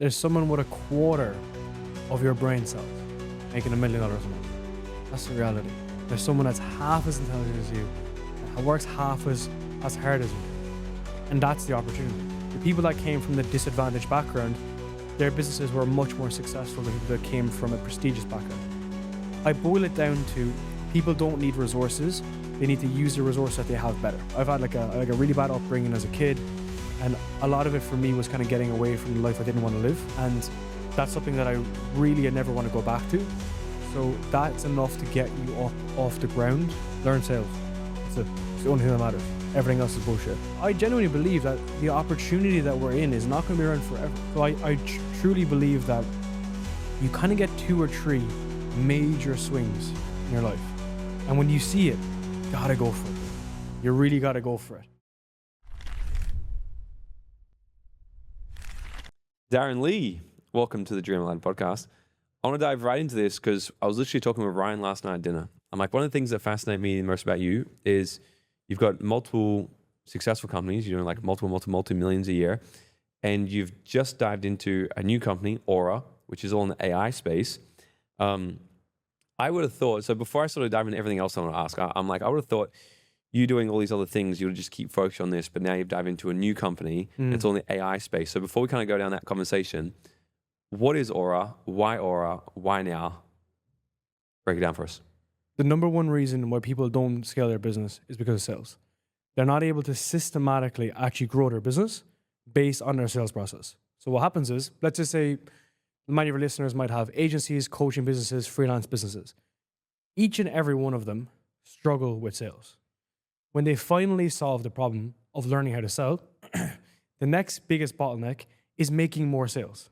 There's someone with a quarter of your brain cells making $1 million a month. That's the reality. There's someone that's half as intelligent as you, that works half as hard as you. And that's the opportunity. The people that came from the disadvantaged background, their businesses were much more successful than people that came from a prestigious background. I boil it down to people don't need resources. They need to use the resource that they have better. I've had like a really bad upbringing as a kid, and a lot of it for me was kind of getting away from the life I didn't want to live. And that's something that I never want to go back to. So that's enough to get you up off the ground. Learn sales. It's the only thing that matters. Everything else is bullshit. I genuinely believe that the opportunity that we're in is not going to be around forever. So I truly believe that you kind of get 2 or 3 major swings in your life. And when you see it, you gotta go for it. You really gotta go for it. Darren Lee, welcome to the Dreamland podcast. I want to dive right into this because I was literally talking with Ryan last night at dinner. I'm like, one of the things that fascinate me most about you is you've got multiple successful companies. You're doing like multiple millions a year. And you've just dived into a new company, Aura, which is all in the AI space. I would have thought, so before I sort of dive into everything else I want to ask, I'm like, I would have thought you doing all these other things, you would just keep focused on this, but now you've dived into a new company. It's all in the AI space. So before we kind of go down that conversation, what is Aura? Why now? Break it down for us. The number one reason why people don't scale their business is because of sales. They're not able to systematically actually grow their business based on their sales process. So what happens is, let's just say many of your listeners might have agencies, coaching businesses, freelance businesses. Each and every one of them struggle with sales. When they finally solve the problem of learning how to sell, the next biggest bottleneck is making more sales.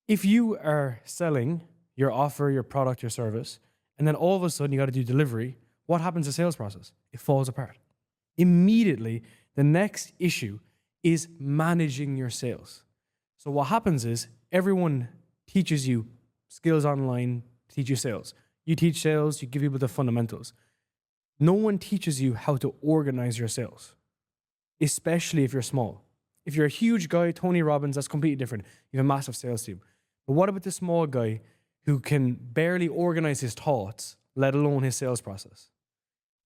If you are selling your offer, your product, your service, and then all of a sudden you got to do delivery, what happens to the sales process? It falls apart. Immediately, the next issue is managing your sales. So what happens is everyone teaches you skills online, teach you sales. You teach sales, you give people the fundamentals. No one teaches you how to organize your sales, especially if you're small. If you're a huge guy, Tony Robbins, that's completely different. You have a massive sales team. But what about the small guy who can barely organize his thoughts, let alone his sales process?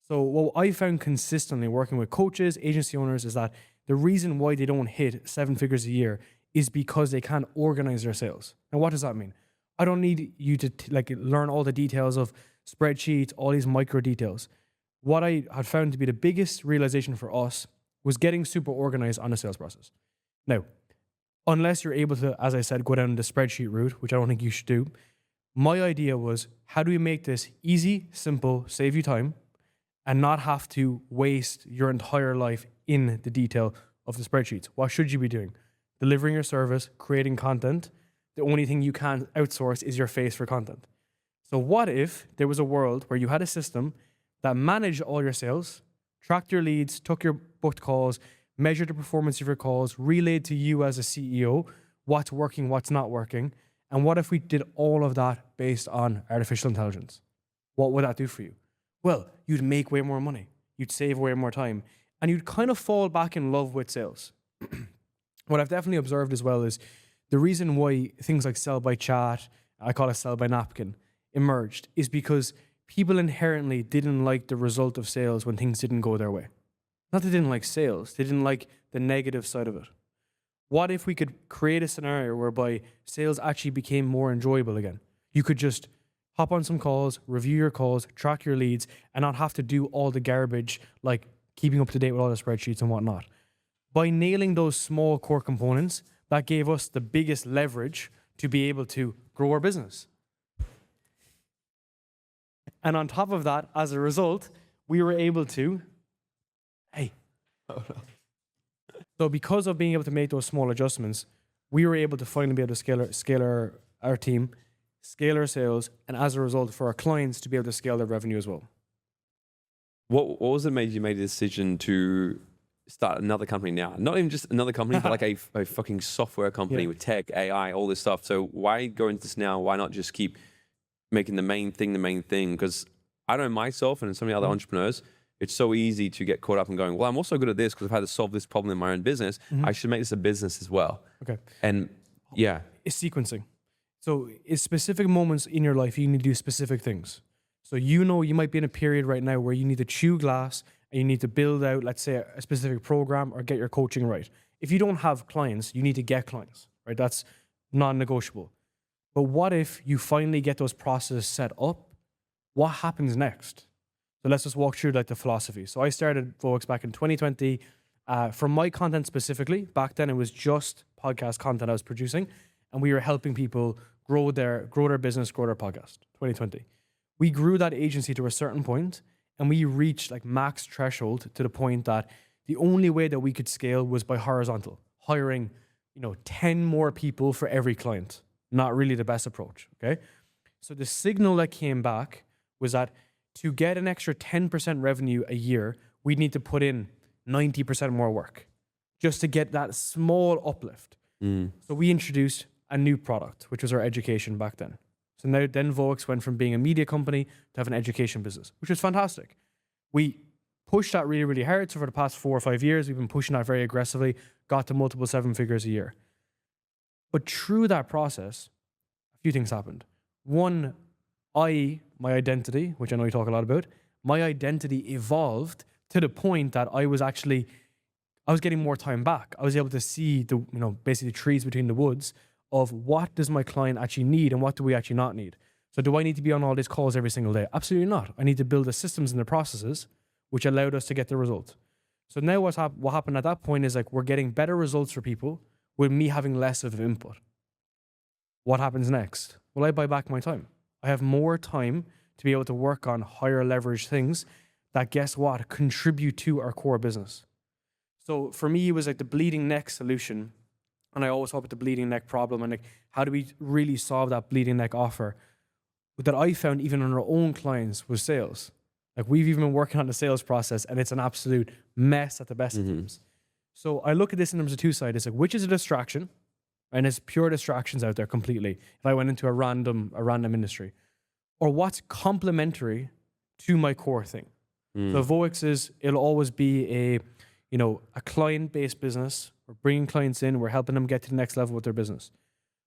So what I found consistently working with coaches, agency owners, is that the reason why they don't hit 7 figures a year is because they can't organize their sales. And what does that mean? I don't need you to learn all the details of spreadsheets, all these micro details. What I had found to be the biggest realization for us was getting super organized on the sales process. Now, unless you're able to, as I said, go down the spreadsheet route, which I don't think you should do, my idea was, how do we make this easy, simple, save you time, and not have to waste your entire life in the detail of the spreadsheets? What should you be doing? Delivering your service, creating content. The only thing you can outsource is your face for content. So what if there was a world where you had a system that managed all your sales, tracked your leads, took your booked calls, measured the performance of your calls, relayed to you as a CEO what's working, what's not working? And what if we did all of that based on artificial intelligence? What would that do for you? Well, you'd make way more money. You'd save way more time. And you'd kind of fall back in love with sales. What I've definitely observed as well is the reason why things like sell by chat, I call it sell by napkin, emerged is because people inherently didn't like the result of sales when things didn't go their way. Not that they didn't like sales, they didn't like the negative side of it. What if we could create a scenario whereby sales actually became more enjoyable again? You could just hop on some calls, review your calls, track your leads, and not have to do all the garbage like keeping up to date with all the spreadsheets and whatnot. By nailing those small core components, that gave us the biggest leverage to be able to grow our business. And on top of that, as a result, we were able to, So because of being able to make those small adjustments, we were able to finally be able to scale our team, scale our sales, and as a result for our clients to be able to scale their revenue as well. What was it made you made a decision to start another company now? Not even just another company, but like a fucking software company with tech, AI, all this stuff. So why go into this now? Why not just keep making the main thing? Because I know myself and so many other entrepreneurs, it's so easy to get caught up in going, well, I'm also good at this because I've had to solve this problem in my own business. I should make this a business as well. Okay. And Yeah. is sequencing. So in specific moments in your life, you need to do specific things. So you might be in a period right now where you need to chew glass and you need to build out, let's say, a specific program or get your coaching right. If you don't have clients, you need to get clients, right? That's non-negotiable. But what if you finally get those processes set up? What happens next? So let's just walk through like the philosophy. So I started Vox back in 2020. For my content specifically, back then it was just podcast content I was producing, and we were helping people grow their business, grow their podcast. 2020. We grew that agency to a certain point, and we reached like max threshold to the point that the only way that we could scale was by horizontal, hiring, 10 more people for every client. Not really the best approach, okay? So the signal that came back was that to get an extra 10% revenue a year, we'd need to put in 90% more work just to get that small uplift. So we introduced a new product, which was our education back then. So then Vox went from being a media company to have an education business, which was fantastic. We pushed that really, really hard. So for the past 4 or 5 years, we've been pushing that very aggressively, got to multiple 7 figures a year. But through that process, a few things happened. One, my identity, which I know you talk a lot about, my identity evolved to the point that I was getting more time back. I was able to see the, basically trees between the woods of what does my client actually need and what do we actually not need. So do I need to be on all these calls every single day? Absolutely not. I need to build the systems and the processes which allowed us to get the result. So now what happened at that point is like we're getting better results for people with me having less of an input. What happens next? Well, I buy back my time. I have more time to be able to work on higher leverage things that, guess what, contribute to our core business. So for me, it was like the bleeding neck solution. And I always talk about the bleeding neck problem and like, how do we really solve that bleeding neck offer that I found even on our own clients was sales. Like we've even been working on the sales process and it's an absolute mess at the best of times. So I look at this in terms of two sides. It's like, which is a distraction? And it's pure distractions out there completely. If I went into a random industry, or what's complementary to my core thing. So Vox it'll always be a client-based business. We're bringing clients in. We're helping them get to the next level with their business.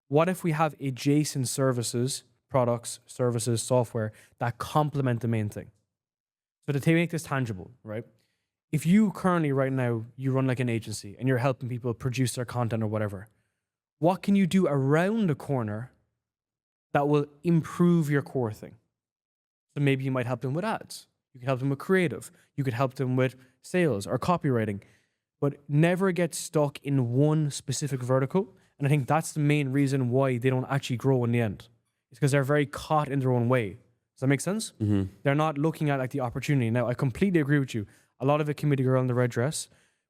What if we have adjacent services, products, services, software that complement the main thing? So to make this tangible, right? If you currently right now, you run like an agency and you're helping people produce their content or whatever, what can you do around the corner that will improve your core thing? So maybe you might help them with ads. You could help them with creative. You could help them with sales or copywriting, but never get stuck in one specific vertical. And I think that's the main reason why they don't actually grow in the end. It's because they're very caught in their own way. Does that make sense? They're not looking at like the opportunity. Now, I completely agree with you. A lot of it can be the girl in the red dress,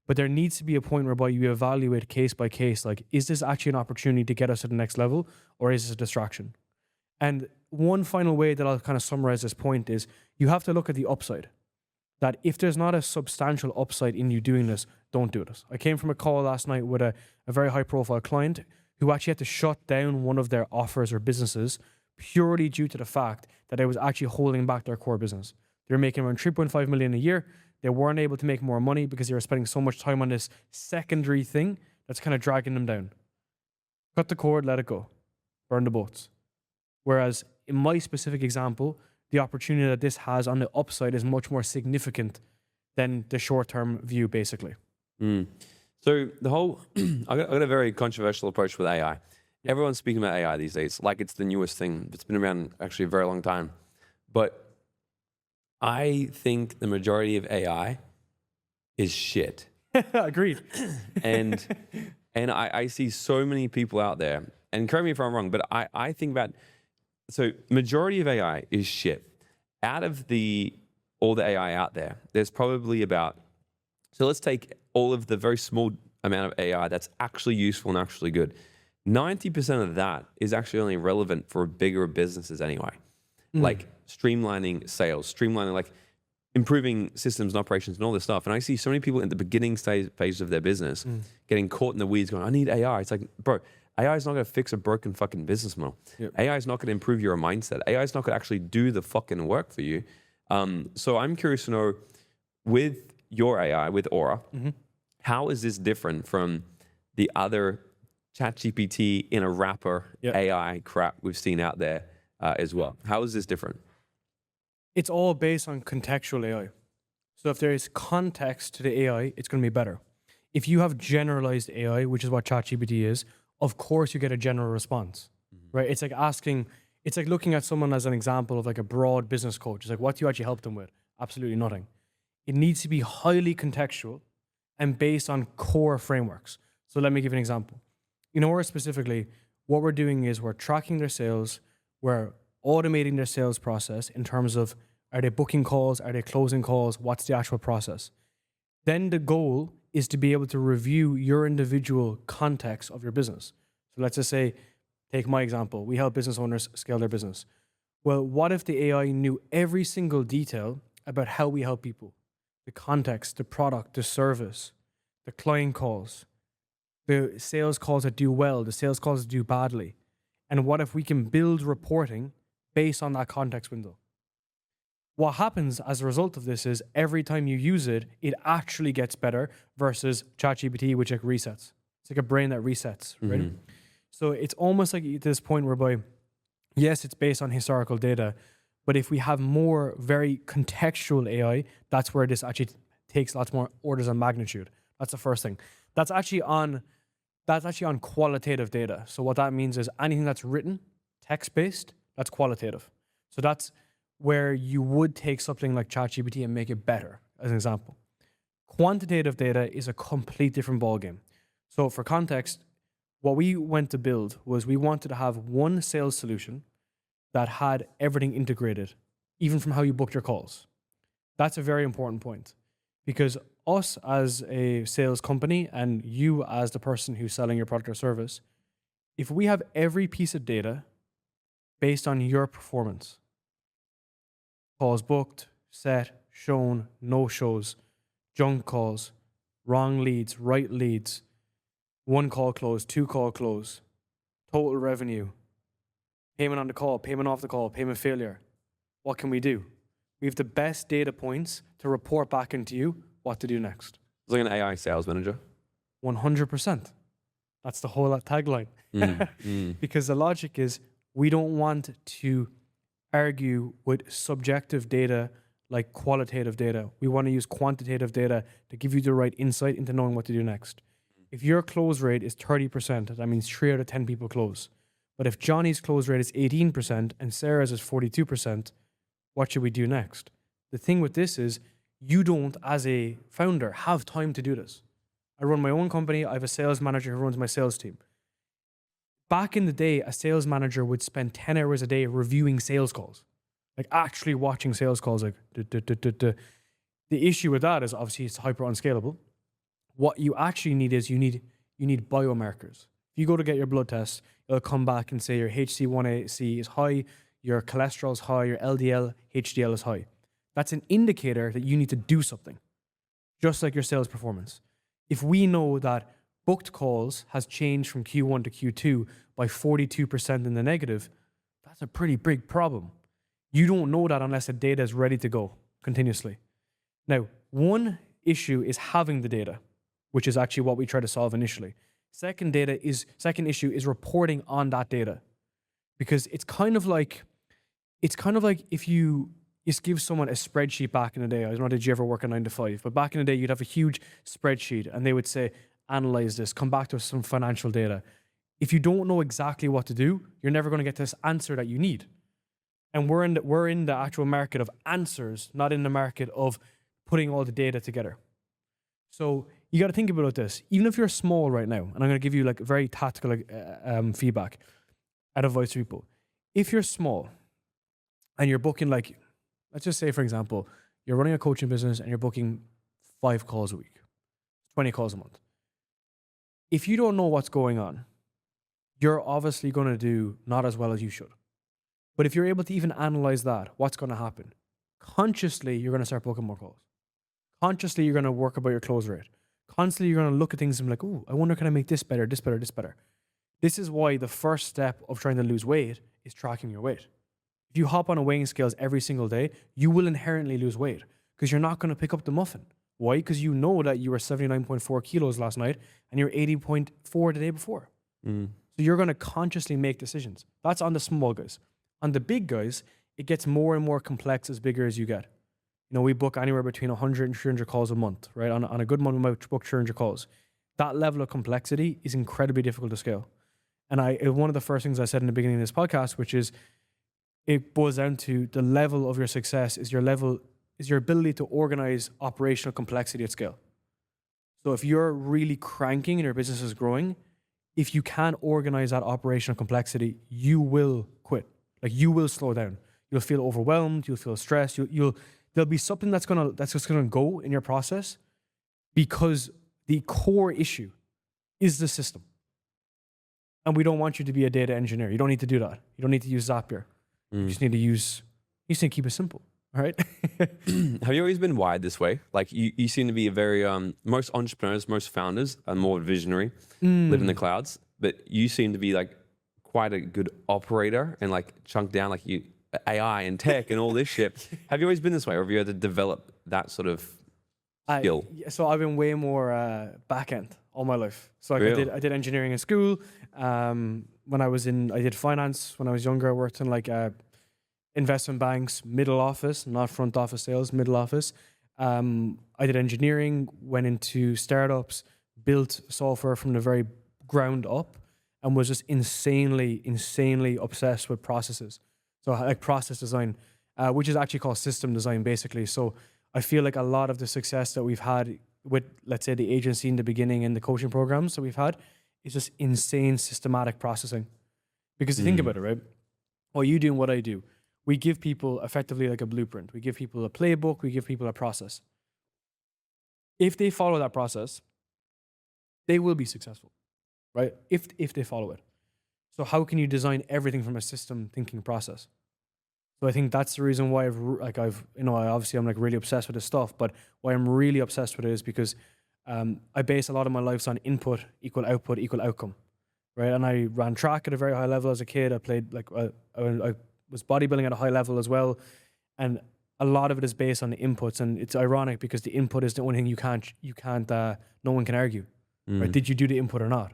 but there needs to be a point whereby you evaluate case by case, like, is this actually an opportunity to get us to the next level or is this a distraction? And one final way that I'll kind of summarize this point is you have to look at the upside. That if there's not a substantial upside in you doing this, don't do this. I came from a call last night with a very high profile client who actually had to shut down one of their offers or businesses purely due to the fact that it was actually holding back their core business. They were making around 3.5 million a year. They weren't able to make more money because they were spending so much time on this secondary thing that's kind of dragging them down. Cut the cord, let it go. Burn the boats. Whereas in my specific example, the opportunity that this has on the upside is much more significant than the short-term view, basically. So the whole, I got a very controversial approach with AI. Everyone's speaking about AI these days, like it's the newest thing. It's been around actually a very long time. But I think the majority of AI is shit. Agreed. And I see so many people out there, and correct me if I'm wrong, but I think about, so majority of AI is shit. Out of all the AI out there, there's probably about, so let's take all of the very small amount of AI that's actually useful and actually good. 90% of that is actually only relevant for bigger businesses anyway. Like streamlining sales, streamlining, like improving systems and operations and all this stuff. And I see so many people in the beginning phase of their business getting caught in the weeds going, I need AI. It's like, bro, AI is not going to fix a broken fucking business model. AI is not going to improve your mindset. AI is not going to actually do the fucking work for you. So I'm curious to know, with your AI, with Aura, how is this different from the other ChatGPT in a wrapper AI crap we've seen out there as well. How is this different? It's all based on contextual AI. So if there is context to the AI, it's going to be better. If you have generalized AI, which is what ChatGPT is, of course you get a general response, right? It's like looking at someone as an example of like a broad business coach. It's like, what do you actually help them with? Absolutely nothing. It needs to be highly contextual and based on core frameworks. So let me give you an example. You know, where specifically, what we're doing is we're tracking their sales, we're automating their sales process in terms of, are they booking calls, are they closing calls, what's the actual process? Then the goal is to be able to review your individual context of your business. So let's just say, take my example, we help business owners scale their business. Well, what if the AI knew every single detail about how we help people? The context, the product, the service, the client calls, the sales calls that do well, the sales calls that do badly. And what if we can build reporting based on that context window? What happens as a result of this is every time you use it, it actually gets better versus ChatGPT, which like resets. It's like a brain that resets, right? So it's almost like at this point whereby, yes, it's based on historical data, but if we have more very contextual AI, that's where this actually takes lots more orders of magnitude. That's the first thing. That's actually on qualitative data. So what that means is anything that's written, text-based, that's qualitative. So that's where you would take something like ChatGPT and make it better, as an example. Quantitative data is a complete different ballgame. So for context, what we went to build was we wanted to have one sales solution that had everything integrated, even from how you booked your calls. That's a very important point because us as a sales company and you as the person who's selling your product or service, if we have every piece of data based on your performance, calls booked, set, shown, no shows, junk calls, wrong leads, right leads, one call close, two call close, total revenue, payment on the call, payment off the call, payment failure. What can we do? We have the best data points to report back into you what to do next. It's like an AI sales manager. 100%. That's the whole tagline. Because the logic is we don't want to argue with subjective data like qualitative data. We want to use quantitative data to give you the right insight into knowing what to do next. If your close rate is 30%, that means 3 out of 10 people close. But if Johnny's close rate is 18% and Sarah's is 42%, what should we do next? The thing with this is you don't, as a founder, have time to do this. I run my own company. I have a sales manager who runs my sales team. Back in the day, a sales manager would spend 10 hours a day reviewing sales calls, like actually watching sales calls. Like, The issue with that is obviously it's hyper unscalable. What you actually need is you need biomarkers. If you go to get your blood test, it'll come back and say your HC1AC is high, your cholesterol is high, your LDL, HDL is high. That's an indicator that you need to do something, just like your sales performance. If we know that booked calls has changed from Q1 to Q2 by 42% in the negative, that's a pretty big problem. You don't know that unless the data is ready to go continuously. Now, one issue is having the data, which is actually what we try to solve initially. Second issue is reporting on that data, because it's kind of like if you just give someone a spreadsheet back in the day. I don't know, did you ever work a 9 to 5? But back in the day, you'd have a huge spreadsheet and they would say, analyze this, come back to us some financial data. If you don't know exactly what to do, you're never going to get this answer that you need. And we're in the actual market of answers, not in the market of putting all the data together. So you got to think about this. Even if you're small right now, and I'm going to give you like very tactical feedback and advice to people. If you're small and you're booking like, let's just say, for example, you're running a coaching business and you're booking 5 calls a week, 20 calls a month. If you don't know what's going on, you're obviously going to do not as well as you should. But if you're able to even analyze that, what's going to happen? Consciously, you're going to start booking more calls. Consciously, you're going to work about your close rate. Constantly, you're going to look at things and be like, oh, I wonder, can I make this better, this better, this better? This is why the first step of trying to lose weight is tracking your weight. If you hop on a weighing scales every single day, you will inherently lose weight because you're not going to pick up the muffin. Why? Because you know that you were 79.4 kilos last night and you're 80.4 the day before. So you're going to consciously make decisions. That's on the small guys. On the big guys, it gets more and more complex as bigger as you get. You know, we book anywhere between 100 and 300 calls a month, right? On a good month, we might book 300 calls. That level of complexity is incredibly difficult to scale. And one of the first things I said in the beginning of this podcast, which is it boils down to the level of your success is your ability to organize operational complexity at scale. So if you're really cranking and your business is growing, if you can't organize that operational complexity, you will quit. Like you will slow down. You'll feel overwhelmed. You'll feel stressed. There'll be something that's just gonna go in your process because the core issue is the system. And we don't want you to be a data engineer. You don't need to do that. You don't need to use Zapier. You just need to keep it simple. All right. Have you always been wired this way? Like you seem to be a very, most entrepreneurs, most founders are more visionary, live in the clouds, but you seem to be like quite a good operator and like chunk down like you AI and tech and all this shit. Have you always been this way or have you had to develop that sort of skill? So I've been way more back end all my life. So like Really? I did engineering in school. When I did finance when I was younger. I worked in like investment banks, middle office, not front office sales, middle office. I did engineering, went into startups, built software from the very ground up, and was just insanely obsessed with processes. So like process design, which is actually called system design, basically. So I feel like a lot of the success that we've had with, let's say, the agency in the beginning and the coaching programs that we've had is just insane systematic processing. Because you think about it, right? What you do and what I do, we give people effectively like a blueprint. We give people a playbook. We give people a process. If they follow that process, they will be successful, right? If they follow it. So how can you design everything from a system thinking process? So I think that's the reason why I'm like really obsessed with this stuff, but why I'm really obsessed with it is because I base a lot of my lives on input equal output equal outcome, right? And I ran track at a very high level as a kid. I played I was bodybuilding at a high level as well. And a lot of it is based on the inputs. And it's ironic because the input is the only thing no one can argue, right? Did you do the input or not?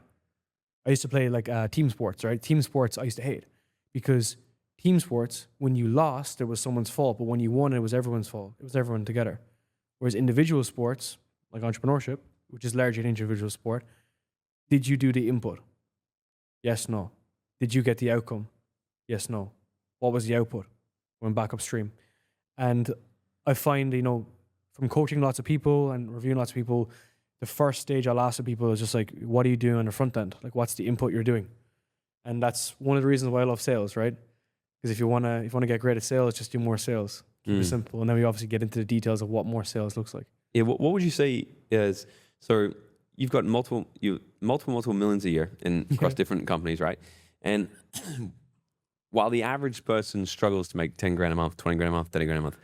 I used to play like team sports, right? Team sports I used to hate because team sports, when you lost, it was someone's fault. But when you won, it was everyone's fault. It was everyone together. Whereas individual sports, like entrepreneurship, which is largely an individual sport, did you do the input? Yes, no. Did you get the outcome? Yes, no. What was the output? Went back upstream. And I find, from coaching lots of people and reviewing lots of people, the first stage I'll ask people is just like, what are you doing on the front end? Like, what's the input you're doing? And that's one of the reasons why I love sales, right? Because if you want to get great at sales, just do more sales. Keep it simple. And then we obviously get into the details of what more sales looks like. Yeah. What would you say is, so you've got multiple millions a year across different companies, right? And while the average person struggles to make 10 grand a month, 20 grand a month, 30 grand a month,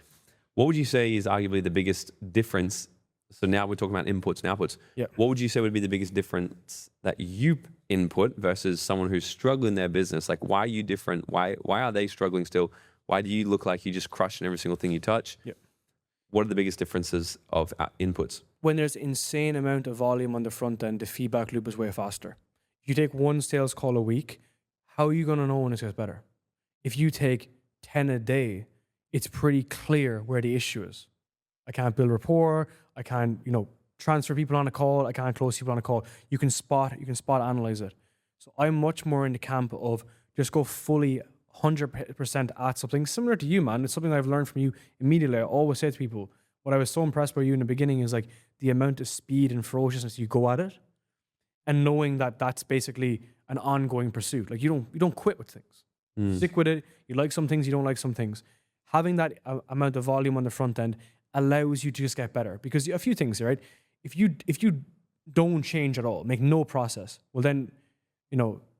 what would you say is arguably the biggest difference? So now we're talking about inputs and outputs. Yeah. What would you say would be the biggest difference that you input versus someone who's struggling in their business? Like, why are you different? Why are they struggling still? Why do you look like you just crushing every single thing you touch? Yeah. What are the biggest differences of inputs? When there's insane amount of volume on the front end, the feedback loop is way faster. If you take one sales call a week, how are you going to know when it gets better? If you take 10 a day, it's pretty clear where the issue is. I can't build rapport. I can't, transfer people on a call. I can't close people on a call. You can spot analyze it. So I'm much more in the camp of just go fully 100% at something similar to you, man. It's something I've learned from you immediately. I always say to people, what I was so impressed by you in the beginning is like the amount of speed and ferociousness you go at it, and knowing that that's basically an ongoing pursuit. Like you don't quit with things. Stick with it. You like some things, you don't like some things. Having that amount of volume on the front end allows you to just get better. Because a few things, right? If you don't change at all, make no process, well then,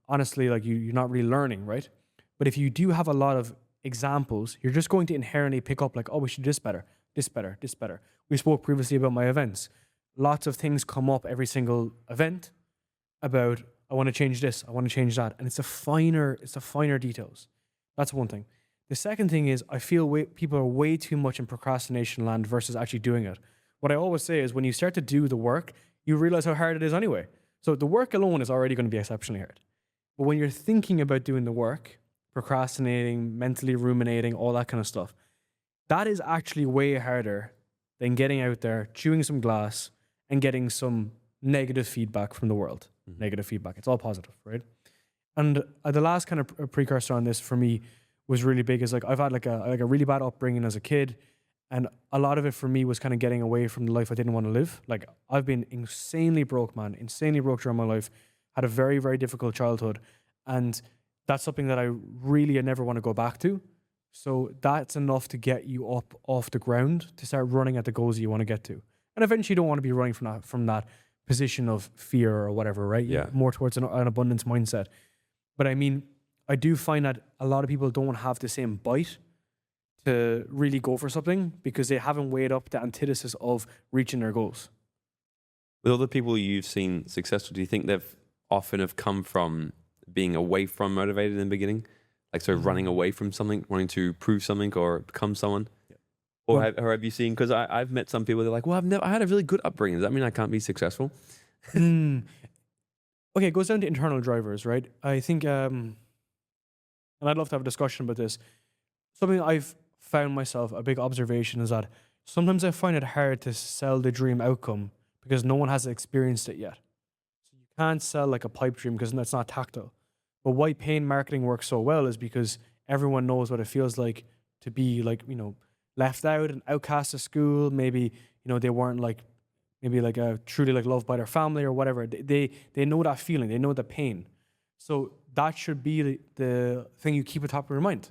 honestly, like you're not really learning, right? But if you do have a lot of examples, you're just going to inherently pick up like, oh, we should do this better, this better, this better. We spoke previously about my events. Lots of things come up every single event about, I want to change this, I want to change that. And it's the finer details. That's one thing. The second thing is I feel people are way too much in procrastination land versus actually doing it. What I always say is when you start to do the work, you realize how hard it is anyway. So the work alone is already going to be exceptionally hard. But when you're thinking about doing the work, procrastinating, mentally ruminating, all that kind of stuff, that is actually way harder than getting out there, chewing some glass, and getting some negative feedback from the world. Negative feedback. It's all positive, right? And the last kind of precursor on this for me was really big. Is like I've had like a really bad upbringing as a kid, and a lot of it for me was kind of getting away from the life I didn't want to live. Like I've been insanely broke, man, insanely broke during my life. Had a very, very difficult childhood, and that's something that I really never want to go back to. So that's enough to get you up off the ground to start running at the goals you want to get to. And eventually you don't want to be running from that position of fear or whatever, right? Yeah. More towards an abundance mindset. But I mean, I do find that a lot of people don't have the same bite to really go for something because they haven't weighed up the antithesis of reaching their goals. With all the people you've seen successful, do you think they've often have come from being away from motivated in the beginning? Like, so running away from something, wanting to prove something or become someone? Yeah. Or have you seen, because I've met some people, they're like, well, I had a really good upbringing. Does that mean I can't be successful? Okay, it goes down to internal drivers, right? I think, and I'd love to have a discussion about this. Something I've found myself, a big observation is that sometimes I find it hard to sell the dream outcome because no one has experienced it yet. So you can't sell like a pipe dream because that's not tactile. But why pain marketing works so well is because everyone knows what it feels like to be like, left out and outcast of school. Maybe, they weren't like, maybe like truly like loved by their family or whatever. They know that feeling. They know the pain. So that should be the thing you keep at top of your mind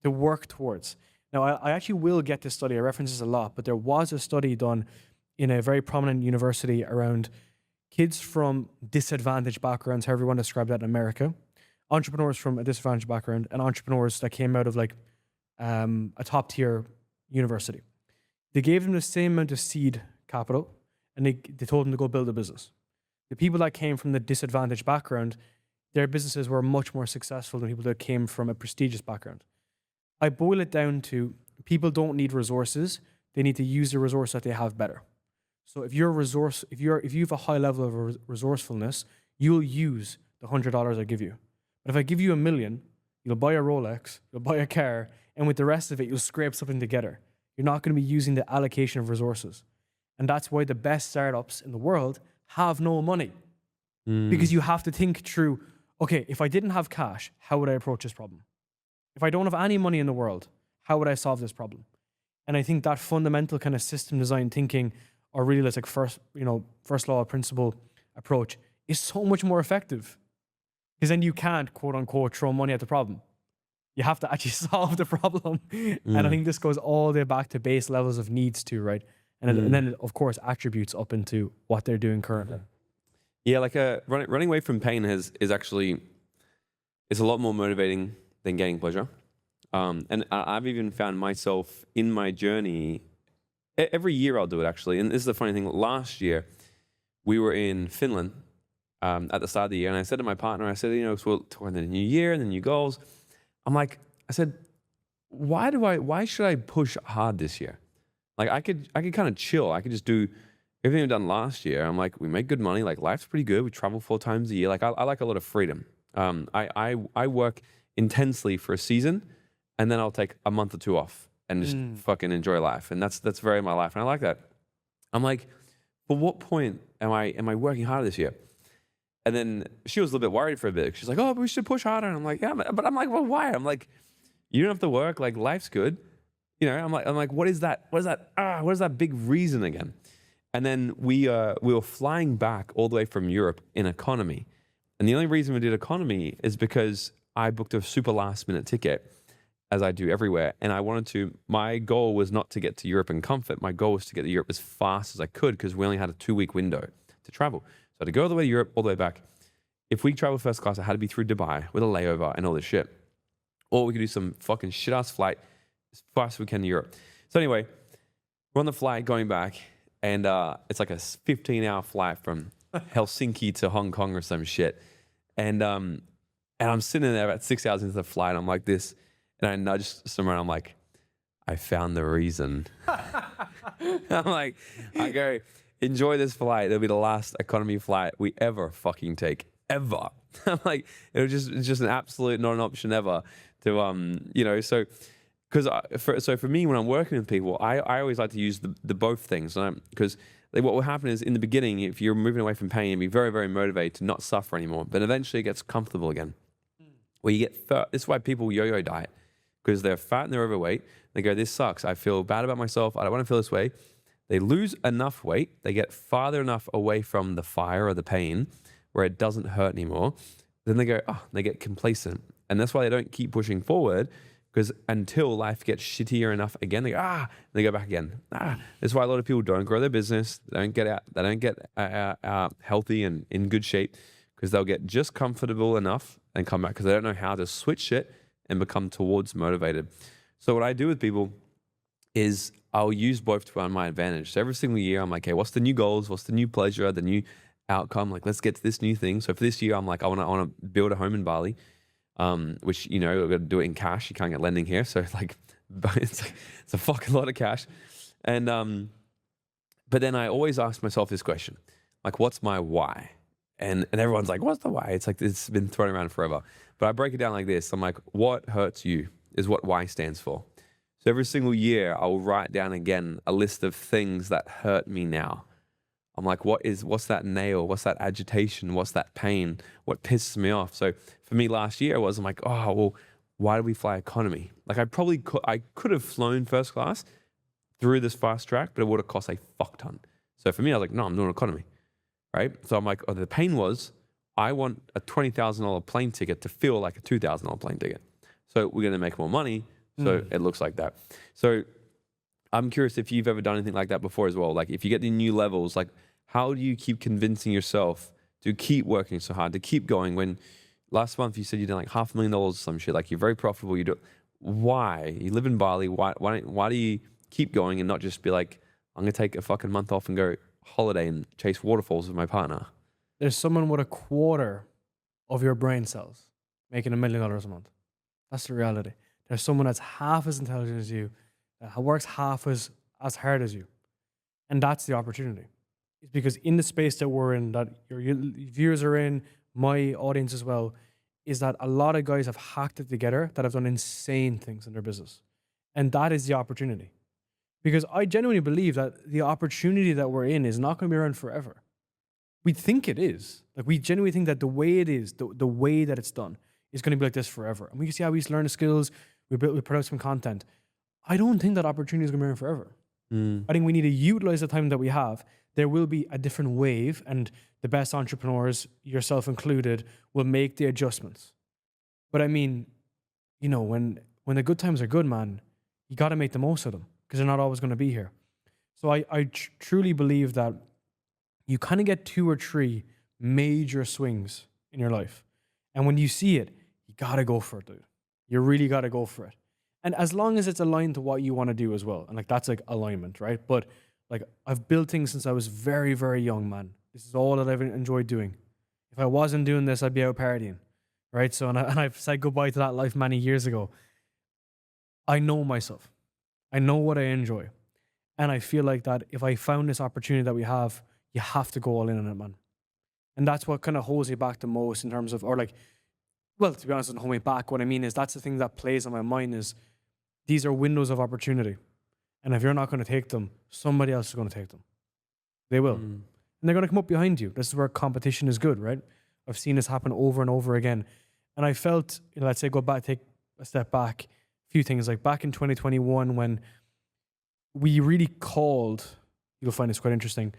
to work towards. Now, I actually will get this study. I reference this a lot, but there was a study done in a very prominent university around kids from disadvantaged backgrounds, however you want to describe that in America, entrepreneurs from a disadvantaged background, and entrepreneurs that came out of like a top tier university. They gave them the same amount of seed capital, and they told them to go build a business. The people that came from the disadvantaged background, their businesses were much more successful than people that came from a prestigious background. I boil it down to people don't need resources; they need to use the resource that they have better. So if you have a high level of resourcefulness, you'll use the $100 I give you. But if I give you $1 million, you'll buy a Rolex, you'll buy a car, and with the rest of it, you'll scrape something together. You're not going to be using the allocation of resources. And that's why the best startups in the world have no money. Because you have to think through, okay, if I didn't have cash, how would I approach this problem? If I don't have any money in the world, how would I solve this problem? And I think that fundamental kind of system design thinking, or really like first law of principle approach is so much more effective. Because then you can't, quote unquote, throw money at the problem. You have to actually solve the problem. And I think this goes all the way back to base levels of needs too, right? And then, of course, attributes up into what they're doing currently. Yeah, like running away from pain is actually, it's a lot more motivating than getting pleasure. And I've even found myself in my journey, every year I'll do it actually. And this is the funny thing, last year we were in Finland at the start of the year, and I said to my partner, I said, so we'll talk about the new year and the new goals. I said, why should I push hard this year? Like I could kind of chill. I could just do everything I've done last year. I'm like, we make good money. Like life's pretty good. We travel 4 times a year. Like I like a lot of freedom. I work intensely for a season, and then I'll take a month or 2 off and just fucking enjoy life. And that's very my life. And I like that. I'm like, but what point am I working harder this year? And then she was a little bit worried for a bit. She's like, oh, but we should push harder. And I'm like, yeah, but I'm like, well, why? I'm like, you don't have to work. Like life's good. I'm like, what is that? What is that big reason again? And then we were flying back all the way from Europe in economy. And the only reason we did economy is because I booked a super last minute ticket, as I do everywhere. And my goal was not to get to Europe in comfort. My goal was to get to Europe as fast as I could because we only had a 2-week window to travel. So to go all the way to Europe, all the way back, if we traveled first class, it had to be through Dubai with a layover and all this shit. Or we could do some fucking shit-ass flight as fast as we can to Europe. So anyway, we're on the flight going back, and it's like a 15-hour flight from Helsinki to Hong Kong or some shit. And I'm sitting there about 6 hours into the flight. I'm like this, and I nudge someone. I'm like, I found the reason. I go, enjoy this flight. It'll be the last economy flight we ever fucking take, ever. I'm like, it's just an absolute not an option ever to so. So for me, when I'm working with people, I always like to use the both things, because what will happen is in the beginning, if you're moving away from pain, you'll be very, very motivated to not suffer anymore. But eventually it gets comfortable again. Where you get fat. This is why people yo-yo diet, because they're fat and they're overweight. They go, this sucks. I feel bad about myself. I don't want to feel this way. They lose enough weight. They get farther enough away from the fire or the pain where it doesn't hurt anymore. Then they go, they get complacent. And that's why they don't keep pushing forward, because until life gets shittier enough again, they go, and they go back again. That's why a lot of people don't grow their business. They don't get out. They don't get healthy and in good shape, because they'll get just comfortable enough and come back, because they don't know how to switch it and become towards motivated. So what I do with people is I'll use both to my advantage. So every single year, I'm like, okay, what's the new goals? What's the new pleasure? The new outcome? Like, let's get to this new thing. So for this year, I'm like, I want to build a home in Bali. Which, we've got to do it in cash. You can't get lending here. So it's a fucking lot of cash. And, but then I always ask myself this question, like, what's my why? And everyone's like, what's the why? It's like, it's been thrown around forever. But I break it down like this. I'm like, what hurts you is what why stands for. So every single year I will write down again a list of things that hurt me now. I'm like, what's that nail? What's that agitation? What's that pain? What pisses me off? So for me last year I'm like, why did we fly economy? Like I could have flown first class through this fast track, but it would have cost a fuck ton. So for me, I was like, no, I'm doing economy, right? So I'm like, the pain was, I want a $20,000 plane ticket to feel like a $2,000 plane ticket. So we're going to make more money. So it looks like that. So I'm curious if you've ever done anything like that before as well. Like if you get the new levels, like how do you keep convincing yourself to keep working so hard, to keep going when last month you said you did like $500,000 or some shit, like you're very profitable. You do. Why? You live in Bali. Why do you keep going and not just be like, I'm going to take a fucking month off and go holiday and chase waterfalls with my partner? There's someone with a quarter of your brain cells making $1 million a month. That's the reality. There's someone that's half as intelligent as you, that works half as hard as you. And that's the opportunity. It's because in the space that we're in, that your viewers are in, my audience as well, is that a lot of guys have hacked it together that have done insane things in their business. And that is the opportunity. Because I genuinely believe that the opportunity that we're in is not going to be around forever. We think it is. Like we genuinely think that the way it is, the way that it's done, is going to be like this forever. And we can see how we used to learn the skills, we put out some content. I don't think that opportunity is going to be around forever. I think we need to utilize the time that we have. There will be a different wave, and the best entrepreneurs, yourself included, will make the adjustments. But I mean, when the good times are good, man, you got to make the most of them, because they're not always going to be here. So I truly believe that you kind of get 2 or 3 major swings in your life. And when you see it, you got to go for it, dude. You really got to go for it. And as long as it's aligned to what you want to do as well. And like, that's like alignment, right? But like, I've built things since I was very, very young, man. This is all that I've enjoyed doing. If I wasn't doing this, I'd be out partying, right? So, and I've said goodbye to that life many years ago. I know myself. I know what I enjoy. And I feel like that if I found this opportunity that we have, you have to go all in on it, man. And that's what kind of holds you back the most in terms of, or like, well, to be honest, doesn't hold me back. What I mean is that's the thing that plays on my mind is these are windows of opportunity. And if you're not going to take them, somebody else is going to take them. They will. And they're going to come up behind you. This is where competition is good, right? I've seen this happen over and over again. And I felt, let's say, take a step back, a few things. Like back in 2021, when we really called, you'll find this quite interesting,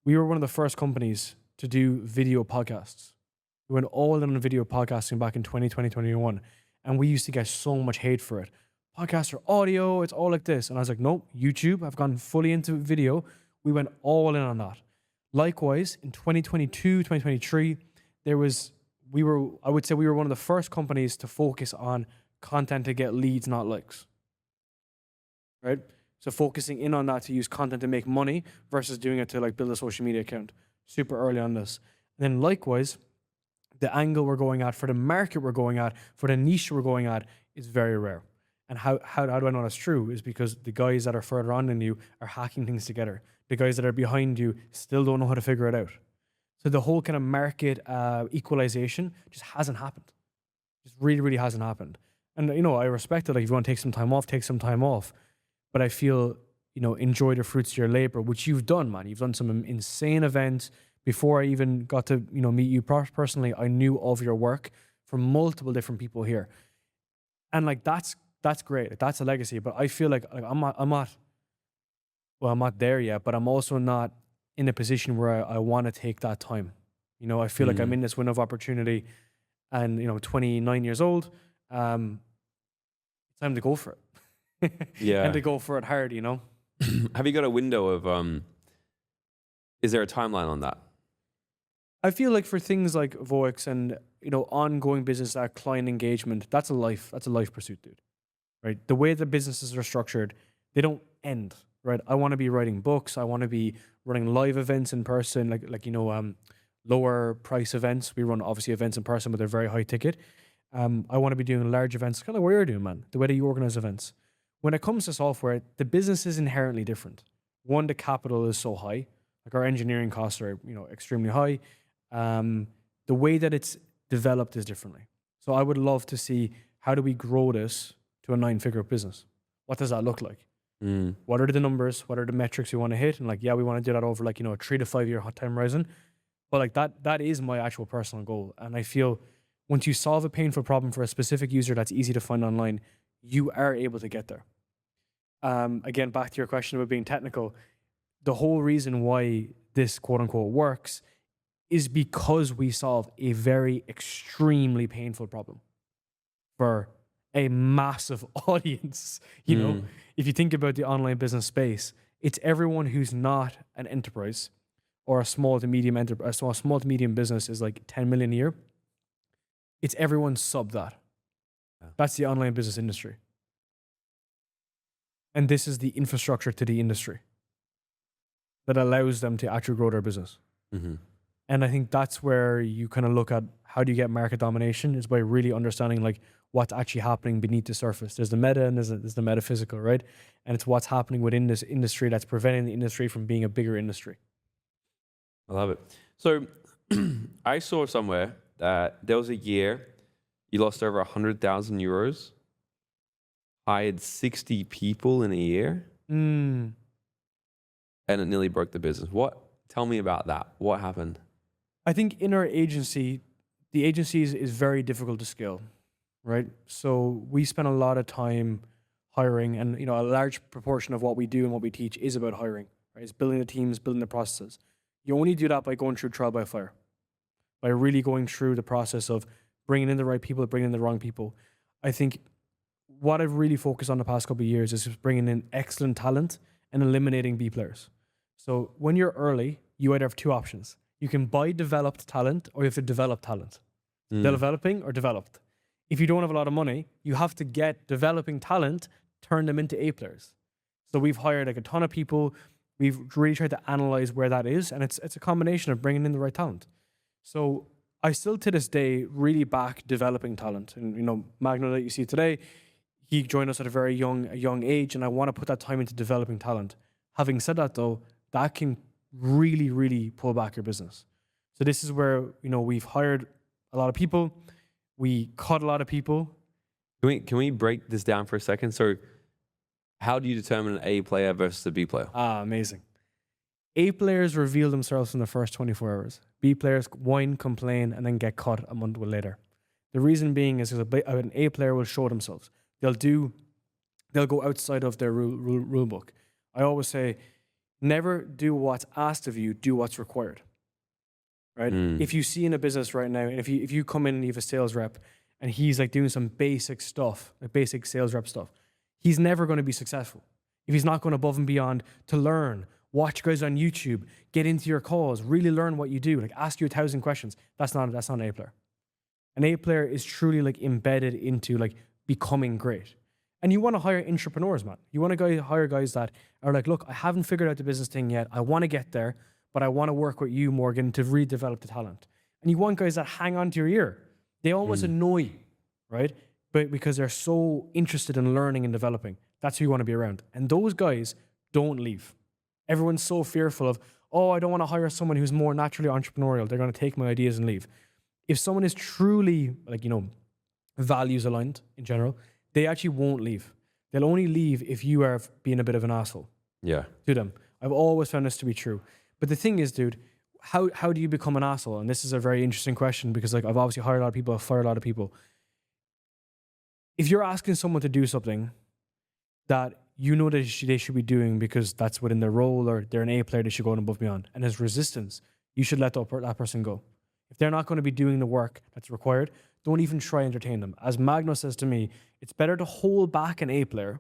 we were one of the first companies to do video podcasts. We went all in on video podcasting back in 2020, 2021. And we used to get so much hate for it. Podcasts are audio, it's all like this. And I was like, nope, YouTube, I've gone fully into video. We went all in on that. Likewise, in 2022, 2023, I would say we were one of the first companies to focus on content to get leads, not likes. Right? So focusing in on that to use content to make money versus doing it to like build a social media account. Super early on this. And then likewise, the angle we're going at, for the market we're going at, for the niche we're going at, is very rare. And how do I know that's true? Is because the guys that are further on than you are hacking things together. The guys that are behind you still don't know how to figure it out. So the whole kind of market equalization just hasn't happened. Just really, really hasn't happened. And, I respect it. Like, if you want to take some time off, take some time off. But I feel, enjoy the fruits of your labor, which you've done, man. You've done some insane events. Before I even got to, meet you personally, I knew of your work from multiple different people here. And like, that's great. Like, that's a legacy. But I feel like I'm not there yet, but I'm also not in a position where I want to take that time. I feel like I'm in this window of opportunity and, 29 years old. It's time to go for it. Yeah. And to go for it hard, Have you got a window of, is there a timeline on that? I feel like for things like Voix and, ongoing business, that client engagement, that's a life pursuit, dude. Right? The way the businesses are structured, they don't end, right? I want to be writing books. I want to be running live events in person, lower price events. We run obviously events in person, but they're very high ticket. I want to be doing large events, kind of what you're doing, man, the way that you organize events. When it comes to software, the business is inherently different. One, the capital is so high. Like, our engineering costs are, extremely high. The way that it's developed is differently. So I would love to see, how do we grow this to a 9-figure business? What does that look like? What are the numbers? What are the metrics we want to hit? And we want to do that over a 3 to 5 year time horizon. But that is my actual personal goal. And I feel once you solve a painful problem for a specific user that's easy to find online, you are able to get there. Again, back to your question about being technical, the whole reason why this quote unquote works is because we solve a very extremely painful problem for a massive audience. If you think about the online business space, it's everyone who's not an enterprise or a small to medium enterprise. So a small to medium business is like 10 million a year. It's everyone sub that. Yeah. That's the online business industry. And this is the infrastructure to the industry that allows them to actually grow their business. Mm-hmm. And I think that's where you kind of look at how do you get market domination, is by really understanding what's actually happening beneath the surface. There's the meta and there's the metaphysical, right? And it's what's happening within this industry that's preventing the industry from being a bigger industry. I love it. So I saw somewhere that there was a year you lost over 100,000 euros, hired 60 people in a year, and it nearly broke the business. Tell me about that. What happened? I think in our agency, the agency is very difficult to scale, right? So we spend a lot of time hiring, and a large proportion of what we do and what we teach is about hiring, right? It's building the teams, building the processes. You only do that by going through trial by fire, by really going through the process of bringing in the right people, bringing in the wrong people. I think what I've really focused on the past couple of years is just bringing in excellent talent and eliminating B players. So when you're early, you either have two options. You can buy developed talent, or you have to develop talent. Developing or developed. If you don't have a lot of money, you have to get developing talent, turn them into A players. So we've hired a ton of people. We've really tried to analyze where that is, and it's a combination of bringing in the right talent. So I still to this day really back developing talent. And Magno that you see today, he joined us at a very young age, and I want to put that time into developing talent. Having said that, though, that can really, really pull back your business. So this is where we've hired a lot of people, we cut a lot of people. Can we break this down for a second? So how do you determine an A player versus a B player? Amazing. A players reveal themselves in the first 24 hours. B players whine, complain, and then get cut a month later. The reason being is because an A player will show themselves. They'll go outside of their rule book. I always say, never do what's asked of you, do what's required. Right? If you see in a business right now, and if you come in and you have a sales rep and he's doing some basic stuff, basic sales rep stuff, he's never going to be successful if he's not going above and beyond to learn, watch guys on YouTube, get into your calls, really learn what you do, ask you 1,000 questions. That's not an A player. An A player is truly embedded into becoming great. And you want to hire entrepreneurs, man. You want to hire guys that are look, I haven't figured out the business thing yet. I want to get there, but I want to work with you, Morgan, to redevelop the talent. And you want guys that hang on to your ear. They always annoy you, right? But because they're so interested in learning and developing, that's who you want to be around. And those guys don't leave. Everyone's so fearful of, oh, I don't want to hire someone who's more naturally entrepreneurial. They're going to take my ideas and leave. If someone is truly like, values aligned in general, they actually won't leave. They'll only leave if you are being a bit of an asshole to them. I've always found this to be true. But the thing is, dude, how do you become an asshole? And this is a very interesting question because like I've obviously hired a lot of people, I've fired a lot of people. If you're asking someone to do something that you know that they should be doing because that's within their role or they're an A player, they should go above and beyond, and there's resistance, you should let that person go. If they're not going to be doing the work that's required, don't even try to entertain them. As Magno says to me, it's better to hold back an A player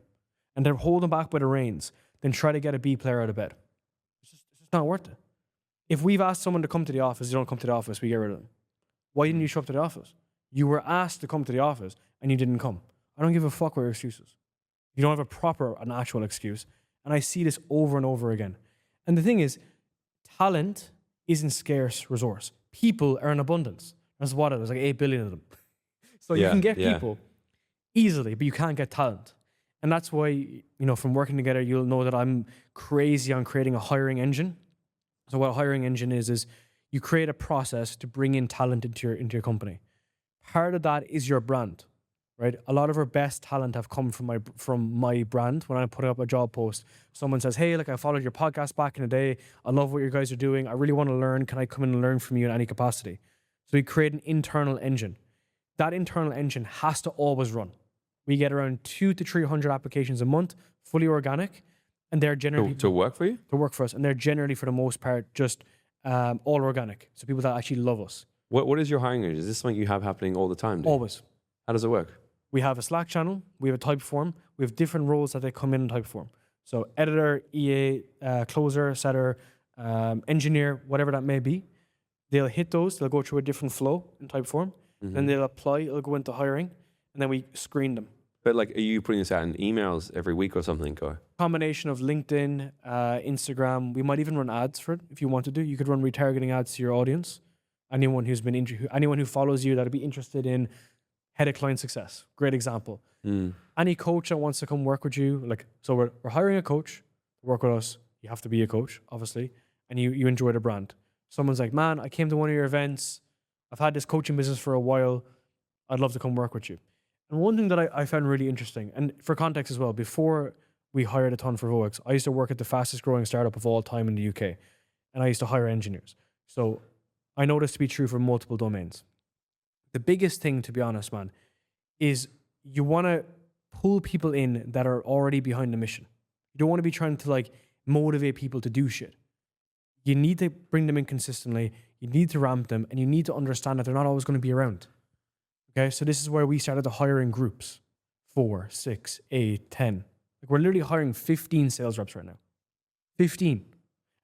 and they're holding back by the reins than try to get a B player out of bed. It's just not worth it. If we've asked someone to come to the office, they don't come to the office, we get rid of them. Why didn't you show up to the office? You were asked to come to the office and you didn't come. I don't give a fuck what your excuse is. You don't have an actual excuse. And I see this over and over again. And the thing is, talent isn't scarce resource. People are in abundance. That's what it is, like 8 billion of them. So you can get people easily, but you can't get talent. And that's why, from working together, you'll know that I'm crazy on creating a hiring engine. So what a hiring engine is you create a process to bring in talent into your company. Part of that is your brand, right? A lot of our best talent have come from my brand. When I put up a job post, someone says, hey, like I followed your podcast back in the day. I love what you guys are doing. I really want to learn. Can I come in and learn from you in any capacity? So we create an internal engine. That internal engine has to always run. We get around 200 to 300 applications a month, fully organic, and they're generally to work for you? To work for us, and they're generally, for the most part, just all organic. So people that actually love us. What is your hiring engine? Is this something you have happening all the time? Always. How does it work? We have a Slack channel. We have a Typeform. We have different roles that they come in Typeform. So editor, EA, closer, setter, engineer, whatever that may be. They'll hit those. They'll go through a different flow in Typeform. Mm-hmm. Then they'll apply. It'll go into hiring, and then we screen them. But like, are you putting this out in emails every week or something? Or? Combination of LinkedIn, Instagram. We might even run ads for it if you want to. You could run retargeting ads to your audience. Anyone who follows you that'd be interested in head of client success. Great example. Any coach that wants to come work with you, so we're hiring a coach to work with us. You have to be a coach, obviously, and you enjoy the brand. Someone's like, man, I came to one of your events. I've had this coaching business for a while. I'd love to come work with you. And one thing that I found really interesting, and for context as well, before we hired a ton for Voex, I used to work at the fastest growing startup of all time in the UK, and I used to hire engineers. So I know this to be true for multiple domains. The biggest thing, to be honest, man, is you want to pull people in that are already behind the mission. You don't want to be trying to motivate people to do shit. You need to bring them in consistently. You need to ramp them, and you need to understand that they're not always going to be around. Okay, so this is where we started to hire in groups, 4, 6, 8, 10. We're literally hiring 15 sales reps right now. 15.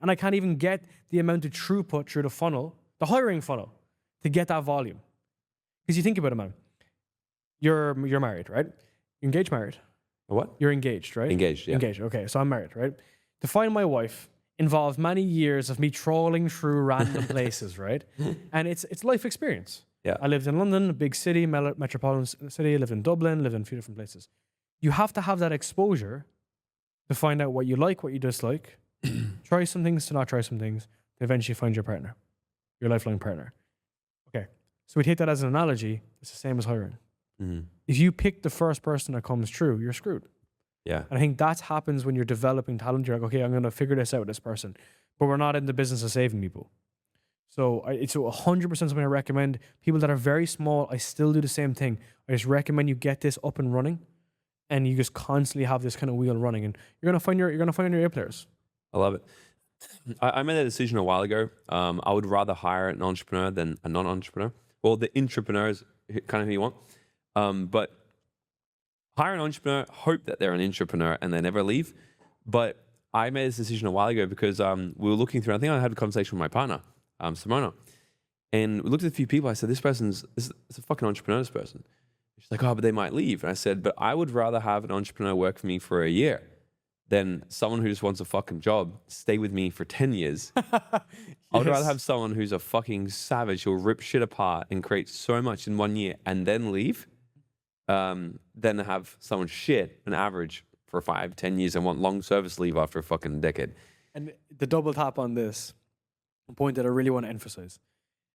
And I can't even get the amount of throughput through the funnel, the hiring funnel, to get that volume. Because you think about it, man. You're married, right? You're engaged, married? What? You're engaged, right? Engaged, yeah. Engaged, okay. So I'm married, right? To find my wife involved many years of me trawling through random places, right? And it's life experience. Yeah. I lived in London, a big city, metropolitan city. I lived in Dublin, lived in a few different places. You have to have that exposure to find out what you like, what you dislike, try some things to not try some things, to eventually find your partner, your lifelong partner. Okay, so we take that as an analogy. It's the same as hiring. Mm-hmm. If you pick the first person that comes through, you're screwed. Yeah. And I think that happens when you're developing talent. You're like, okay, I'm going to figure this out with this person. But we're not in the business of saving people. So it's 100% something I recommend. People that are very small, I still do the same thing. I just recommend you get this up and running, and you just constantly have this kind of wheel running, and you're gonna find your A players. I love it. I made a decision a while ago. I would rather hire an entrepreneur than a non-entrepreneur. Well, the intrapreneur is kind of who you want, but hire an entrepreneur, hope that they're an intrapreneur and they never leave. But I made this decision a while ago because we were looking through. I think I had a conversation with my partner, Simona, and we looked at a few people. I said, this is a fucking entrepreneur, this person. She's like, oh, but they might leave. And I said, but I would rather have an entrepreneur work for me for a year than someone who just wants a fucking job stay with me for 10 years. Yes. I would rather have someone who's a fucking savage who'll rip shit apart and create so much in 1 year and then leave than have someone shit an average for 5, 10 years and want long service leave after a fucking decade. And the double tap on this, a point that I really want to emphasize,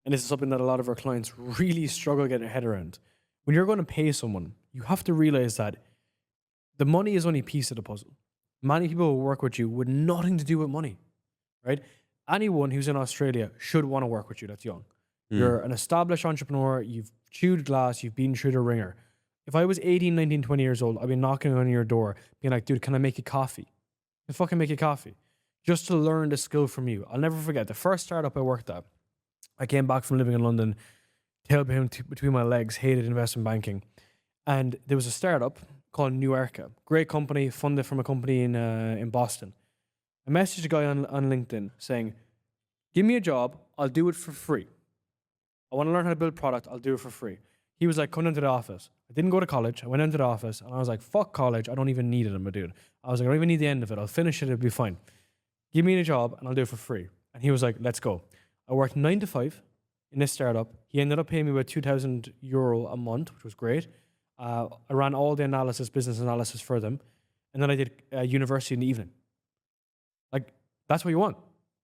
and this is something that a lot of our clients really struggle getting their head around. When you're going to pay someone, you have to realize that the money is only a piece of the puzzle. Many people will work with you with nothing to do with money, right? Anyone who's in Australia should want to work with you that's young. You're an established entrepreneur, you've chewed glass, you've been through the ringer. If I was 18, 19, 20 years old, I'd be knocking on your door, being like, dude, can I make you coffee? I fucking make you coffee. Just to learn the skill from you. I'll never forget the first startup I worked at. I came back from living in London, tail between my legs, hated investment banking. And there was a startup called New Arca. Great company, funded from a company in Boston. I messaged a guy on LinkedIn saying, give me a job, I'll do it for free. I want to learn how to build product, I'll do it for free. He was like, come into the office. I didn't go to college. I went into the office and I was like, fuck college. I don't even need it. I'm a dude. I was like, I don't even need the end of it. I'll finish it. It'll be fine. Give me a job and I'll do it for free. And he was like, let's go. I worked 9 to 5 in this startup. He ended up paying me about €2,000 a month, which was great. I ran all the business analysis for them. And then I did university in the evening. Like, that's what you want.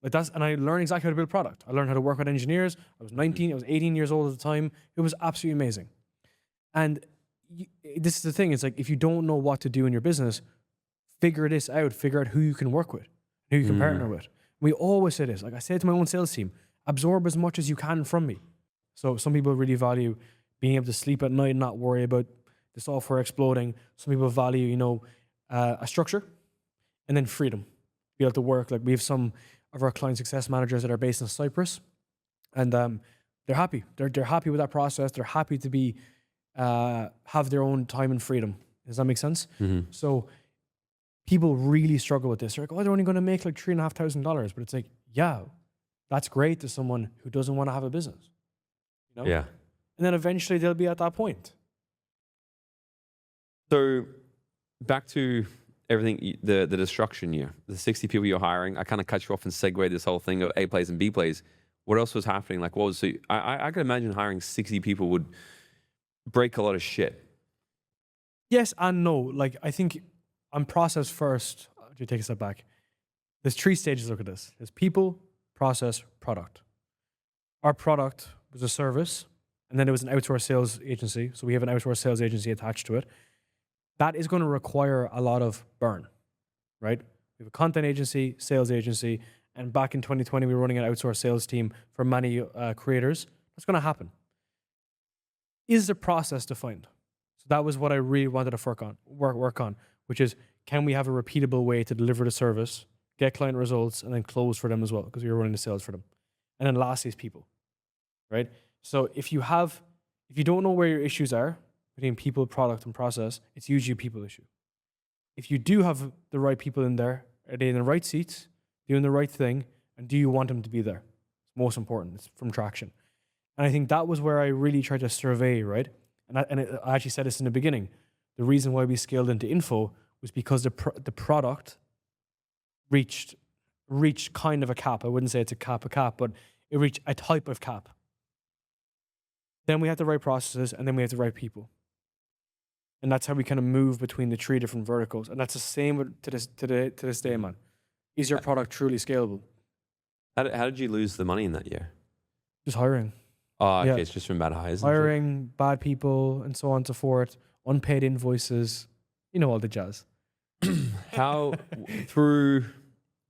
And I learned exactly how to build product. I learned how to work with engineers. I was 19, I was 18 years old at the time. It was absolutely amazing. And this is the thing, it's like, if you don't know what to do in your business, figure this out, figure out who you can work with, who you can partner with. We always say this, like I say to my own sales team, absorb as much as you can from me. So some people really value being able to sleep at night and not worry about the software exploding. Some people value, a structure and then freedom. Be able to work, like we have some of our client success managers that are based in Cyprus, and they're happy. They're happy with that process. They're happy to be have their own time and freedom. Does that make sense? So people really struggle with this. They're like, oh, they're only going to make like $3,500, but it's like, yeah, that's great to someone who doesn't want to have a business. Yeah. And then eventually they'll be at that point. So back to everything, the destruction year, the 60 people you're hiring. I kind of cut you off and segue this whole thing of A plays and B plays. What else was happening? Like, what was so I can imagine hiring 60 people would break a lot of shit. Yes and no. Like, I think on process first, to take a step back, there's 3 stages. Look at this. There's people, process, product. Our product was a service, and then it was an outsourced sales agency. So we have an outsourced sales agency attached to it. That is going to require a lot of burn, right? We have a content agency, sales agency, and back in 2020, we were running an outsourced sales team for many creators. That's going to happen. Is the process defined? So that was what I really wanted to work on, which is, can we have a repeatable way to deliver the service, get client results, and then close for them as well, because we were running the sales for them. And then lastly is people, right? So if you don't know where your issues are between people, product, and process, it's usually a people issue. If you do have the right people in there, are they in the right seats, doing the right thing, and do you want them to be there? It's most important. It's from traction. And I think that was where I really tried to survey, right? I actually said this in the beginning. The reason why we scaled into info was because the product reached kind of a cap. I wouldn't say it's a cap, but it reached a type of cap. Then we had the right processes, and then we had the right people. And that's how we kind of move between the 3 different verticals. And that's the same to this day, man. Is your product truly scalable? How did you lose the money in that year? Just hiring. Oh, okay. Yeah. It's just from bad hires. Hiring, bad people, and so on and so forth. Unpaid invoices. All the jazz. How, through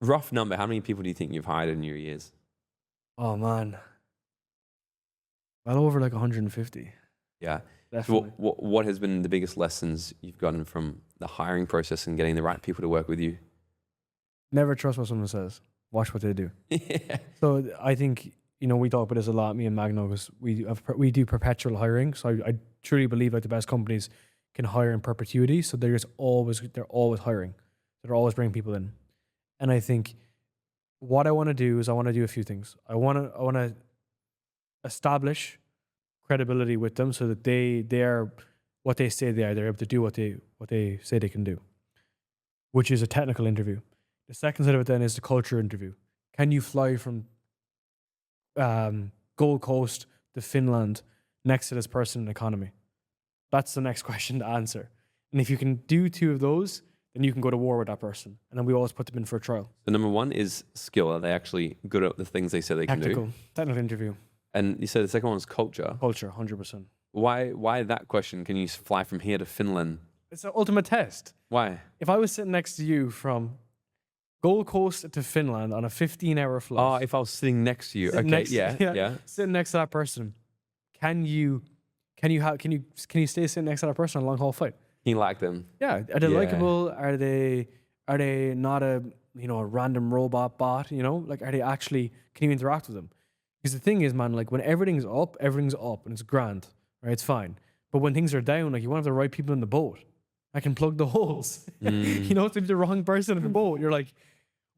rough number, how many people do you think you've hired in your years? Oh, man. Well over like 150. Yeah. Definitely. So what has been the biggest lessons you've gotten from the hiring process and getting the right people to work with you? Never trust what someone says. Watch what they do. Yeah. So I think, we talk about this a lot, me and Magno, because we do perpetual hiring. So I truly believe like the best companies can hire in perpetuity. So they're always hiring. They're always bringing people in. And I think what I want to do is I want to do a few things. I want to establish credibility with them so that they are what they say they are. They're able to do what they say they can do, which is a technical interview. The second side of it then is the culture interview. Can you fly from Gold Coast to Finland next to this person in economy? That's the next question to answer. And if you can do 2 of those, then you can go to war with that person. And then we always put them in for a trial. So number one is skill. Are they actually good at the things they say they can do? Technical interview. And you said the second one is culture. Culture, 100%. Why that question? Can you fly from here to Finland? It's the ultimate test. Why? If I was sitting next to you from Gold Coast to Finland on a 15-hour flight. Oh, if I was sitting next to you. Okay, yeah. Sitting next to that person, can you stay sitting next to that person on a long haul flight? You like them? Yeah. Are they likable? Are they not a random robot bot? Like, are they actually, can you interact with them? Because the thing is, man, like when everything's up and it's grand, right? It's fine. But when things are down, like you want to have the right people in the boat. I can plug the holes. If the wrong person in the boat, you're like,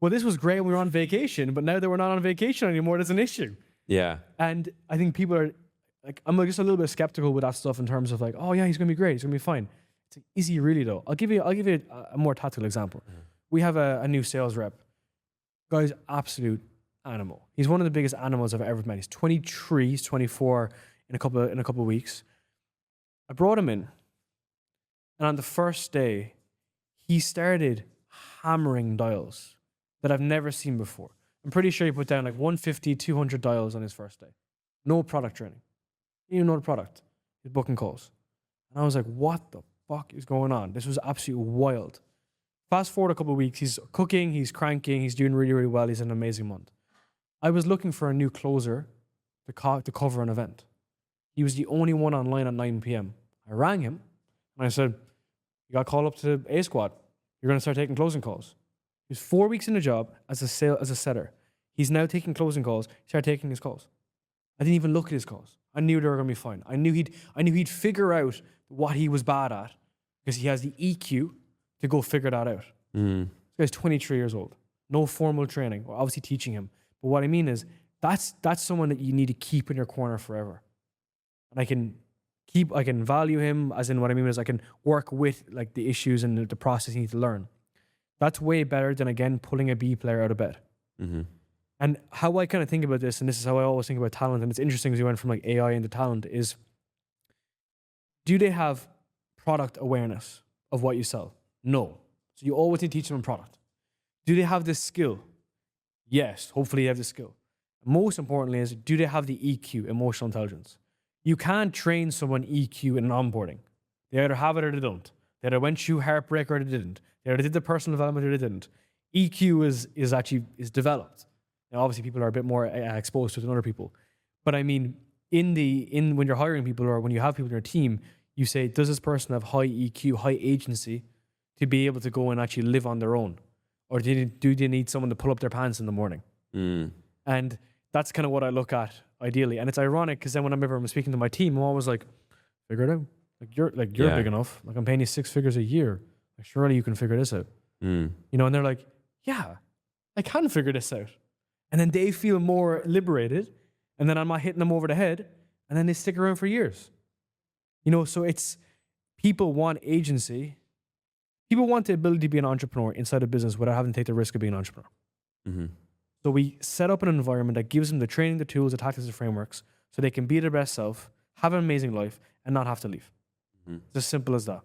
well, this was great when we were on vacation, but now that we're not on vacation anymore, there's an issue. Yeah. And I think people are like, I'm just a little bit skeptical with that stuff in terms of like, oh yeah, he's gonna be great, he's gonna be fine. It's like, is he really though? I'll give you a more tactical example. We have a new sales rep. Guy's absolute animal. He's one of the biggest animals I've ever met. He's 23, he's 24 in a couple of weeks. I brought him in, and on the first day, he started hammering dials that I've never seen before. I'm pretty sure he put down like 150, 200 dials on his first day. No product training. He didn't even know the product. He's booking calls. And I was like, what the fuck is going on? This was absolutely wild. Fast forward a couple of weeks, he's cooking, he's cranking, he's doing really, really well. He's an amazing month. I was looking for a new closer to cover an event. He was the only one online at 9 p.m. I rang him and I said, you got called up to A Squad. You're going to start taking closing calls. He was 4 weeks in the job as a setter. He's now taking closing calls. He started taking his calls. I didn't even look at his calls. I knew they were going to be fine. I knew he'd figure out what he was bad at because he has the EQ to go figure that out. This guy's 23 years old. No formal training. We're obviously teaching him. But what I mean is that's someone that you need to keep in your corner forever. And I can value him, as in what I mean is I can work with like the issues and the process you need to learn. That's way better than, again, pulling a B player out of bed. Mm-hmm. And how I kind of think about this, and this is how I always think about talent, and it's interesting as you went from like AI into talent, is do they have product awareness of what you sell? No. So you always need to teach them product. Do they have this skill? Yes. Hopefully they have the skill. Most importantly is, do they have the EQ, emotional intelligence? You can't train someone EQ in onboarding. They either have it or they don't. They either went through heartbreak or they didn't. They either did the personal development or they didn't. EQ is developed. Now, obviously, people are a bit more exposed to it than other people. But I mean, when you're hiring people or when you have people in your team, you say, does this person have high EQ, high agency to be able to go and actually live on their own? Or do they need someone to pull up their pants in the morning? And that's kind of what I look at ideally. And it's ironic because then whenever I'm speaking to my team, I'm always like, figure it out. You're big enough. Like, I'm paying you 6 figures a year. Like, surely you can figure this out. And they're like, yeah, I can figure this out. And then they feel more liberated. And then I'm not hitting them over the head. And then they stick around for years. So it's, people want agency. People want the ability to be an entrepreneur inside a business without having to take the risk of being an entrepreneur. Mm-hmm. So we set up an environment that gives them the training, the tools, the tactics, the frameworks, so they can be their best self, have an amazing life, and not have to leave. It's as simple as that.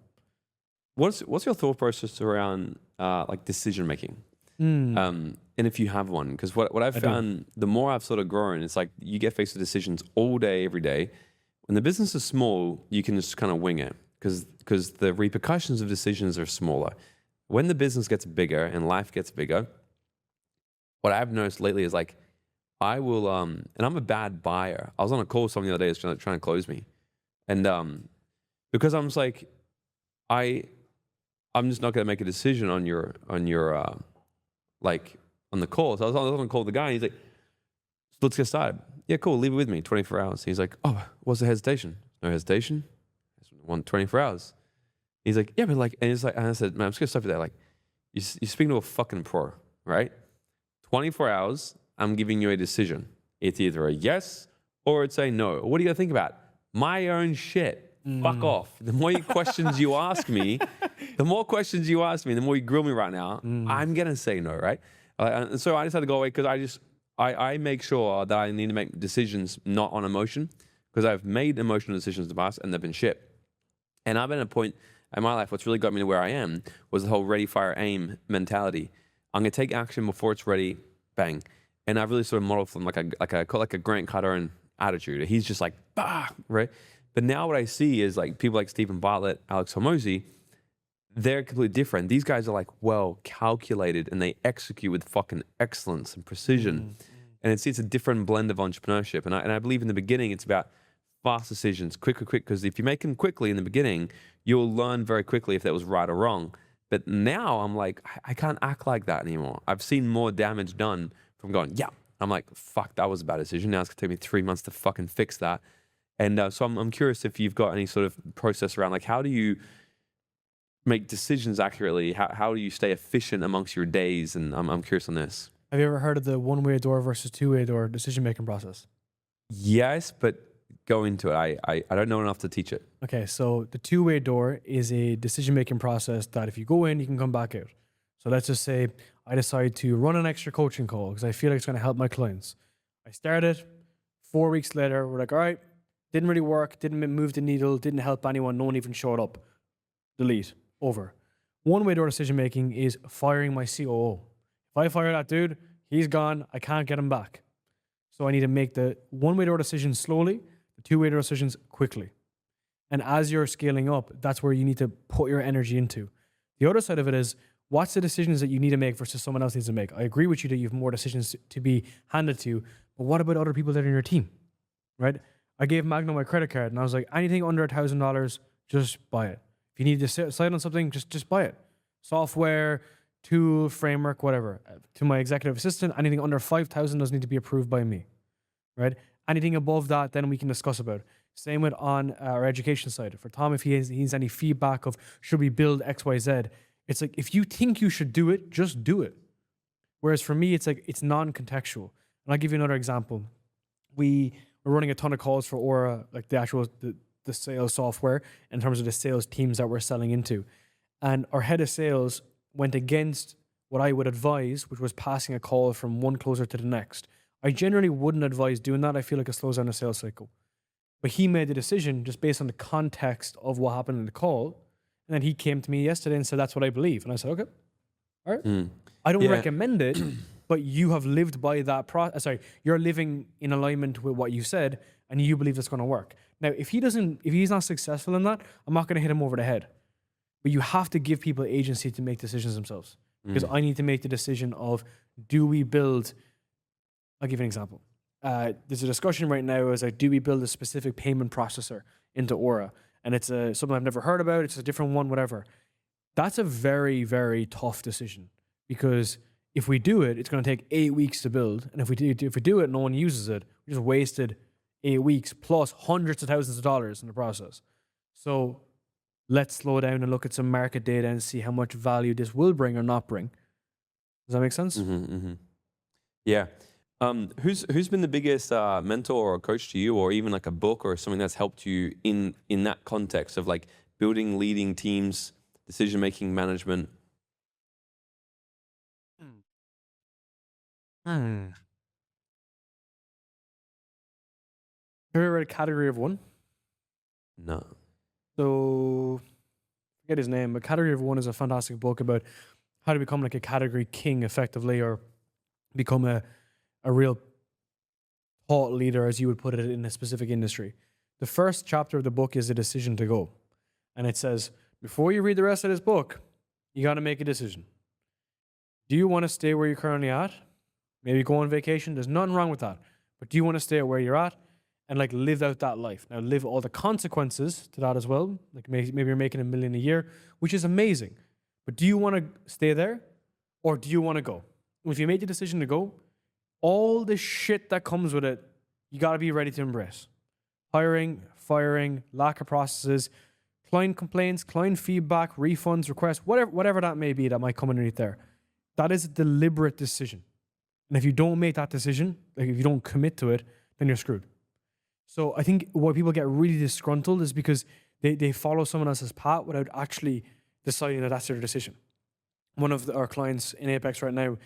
What's your thought process around like decision making? And if you have one, because what I've found, the more I've sort of grown, it's like you get faced with decisions all day, every day. When the business is small, you can just kind of wing it because the repercussions of decisions are smaller. When the business gets bigger and life gets bigger, what I've noticed lately is like, I will, and I'm a bad buyer. I was on a call with someone the other day trying to close me. And because I'm just like, I'm just not going to make a decision on your like on the call. So I was on the call with the guy and he's like, so let's get started. Yeah, cool. Leave it with me 24 hours. He's like, oh, what's the hesitation? No hesitation. I just want 24 hours. He's like, yeah, but like, and it's like, and I said, man, I'm just going to stop you there. Like, you're speaking to a fucking pro, right? 24 hours, I'm giving you a decision. It's either a yes or it's a no. What are you going to think about? My own shit. Fuck off. The more questions you ask me, the more you grill me right now, I'm going to say no, right? And so I just had to go away because I make sure that I need to make decisions not on emotion because I've made emotional decisions in the past and they've been shit. And I've been at a point in my life, what's really got me to where I am was the whole ready, fire, aim mentality. I'm going to take action before it's ready, bang. And I've really sort of modeled from like a Grant Cardone attitude. He's just like, bah, right? But now what I see is like people like Stephen Bartlett, Alex Hormozy, they're completely different. These guys are like well calculated and they execute with fucking excellence and precision. And it's a different blend of entrepreneurship. And I believe in the beginning, it's about fast decisions, quick, because if you make them quickly in the beginning, you'll learn very quickly if that was right or wrong. But now I'm like, I can't act like that anymore. I've seen more damage done from going, yeah. I'm like, fuck, that was a bad decision. Now it's gonna take me 3 months to fucking fix that. And so I'm curious if you've got any sort of process around like, how do you make decisions accurately? How do you stay efficient amongst your days? And I'm curious on this. Have you ever heard of the one-way door versus two-way door decision-making process? Yes, but go into it. I don't know enough to teach it. Okay, so the two-way door is a decision-making process that if you go in, you can come back out. So let's just say I decide to run an extra coaching call because I feel like it's going to help my clients. I started, 4 weeks later, we're like, all right, didn't really work, didn't move the needle, didn't help anyone, no one even showed up. Delete, over. One-way door decision-making is firing my COO. If I fire that dude, he's gone, I can't get him back. So I need to make the one-way door decisions slowly, the two-way door decisions quickly. And as you're scaling up, that's where you need to put your energy into. The other side of it is, what's the decisions that you need to make versus someone else needs to make? I agree with you that you have more decisions to be handed to, but what about other people that are in your team, right? I gave Magno my credit card and I was like, anything under $1,000, just buy it. If you need to decide on something, just buy it. Software, tool, framework, whatever. To my executive assistant, anything under 5,000 doesn't need to be approved by me, right? Anything above that, then we can discuss about. Same with on our education side. For Tom, if he needs any feedback of should we build X, Y, Z, it's like, if you think you should do it, just do it. Whereas for me, it's like, it's non-contextual. And I'll give you another example. We're running a ton of calls for Aura, like the actual, the sales software in terms of the sales teams that we're selling into. And our head of sales went against what I would advise, which was passing a call from one closer to the next. I generally wouldn't advise doing that. I feel like it slows down the sales cycle. But he made the decision just based on the context of what happened in the call. And then he came to me yesterday and said, that's what I believe. And I said, okay, all right. I don't recommend it, but you have lived by that process. Sorry, you're living in alignment with what you said and you believe it's going to work. Now, if he's not successful in that, I'm not going to hit him over the head. But you have to give people agency to make decisions themselves. Because I need to make the decision of, do we build, I'll give you an example. There's a discussion right now as like, do we build a specific payment processor into Aura? And it's something I've never heard about. It's a different one, whatever. That's a very, very tough decision because if we do it, it's going to take 8 weeks to build. And if we do it, no one uses it. We just wasted 8 weeks plus hundreds of thousands of dollars in the process. So let's slow down and look at some market data and see how much value this will bring or not bring. Does that make sense? Yeah. Who's been the biggest mentor or coach to you, or even like a book or something that's helped you in that context of like building, leading teams, decision making, management? Have you ever read Category of One? No. So, forget his name, but Category of One is a fantastic book about how to become like a category king effectively, or become a real thought leader, as you would put it, in a specific industry. The first chapter of the book is a decision to go. And it says, before you read the rest of this book, you got to make a decision. Do you want to stay where you're currently at? Maybe go on vacation. There's nothing wrong with that. But do you want to stay where you're at and like live out that life? Now, live all the consequences to that as well. Like maybe you're making $1 million a year, which is amazing. But do you want to stay there or do you want to go? If you made the decision to go, all the shit that comes with it, you got to be ready to embrace. Hiring, firing, lack of processes, client complaints, client feedback, refunds, requests, whatever that may be that might come underneath there. That is a deliberate decision. And if you don't make that decision, like if you don't commit to it, then you're screwed. So I think why people get really disgruntled is because they follow someone else's path without actually deciding that that's their decision. One of our clients in Apex right now,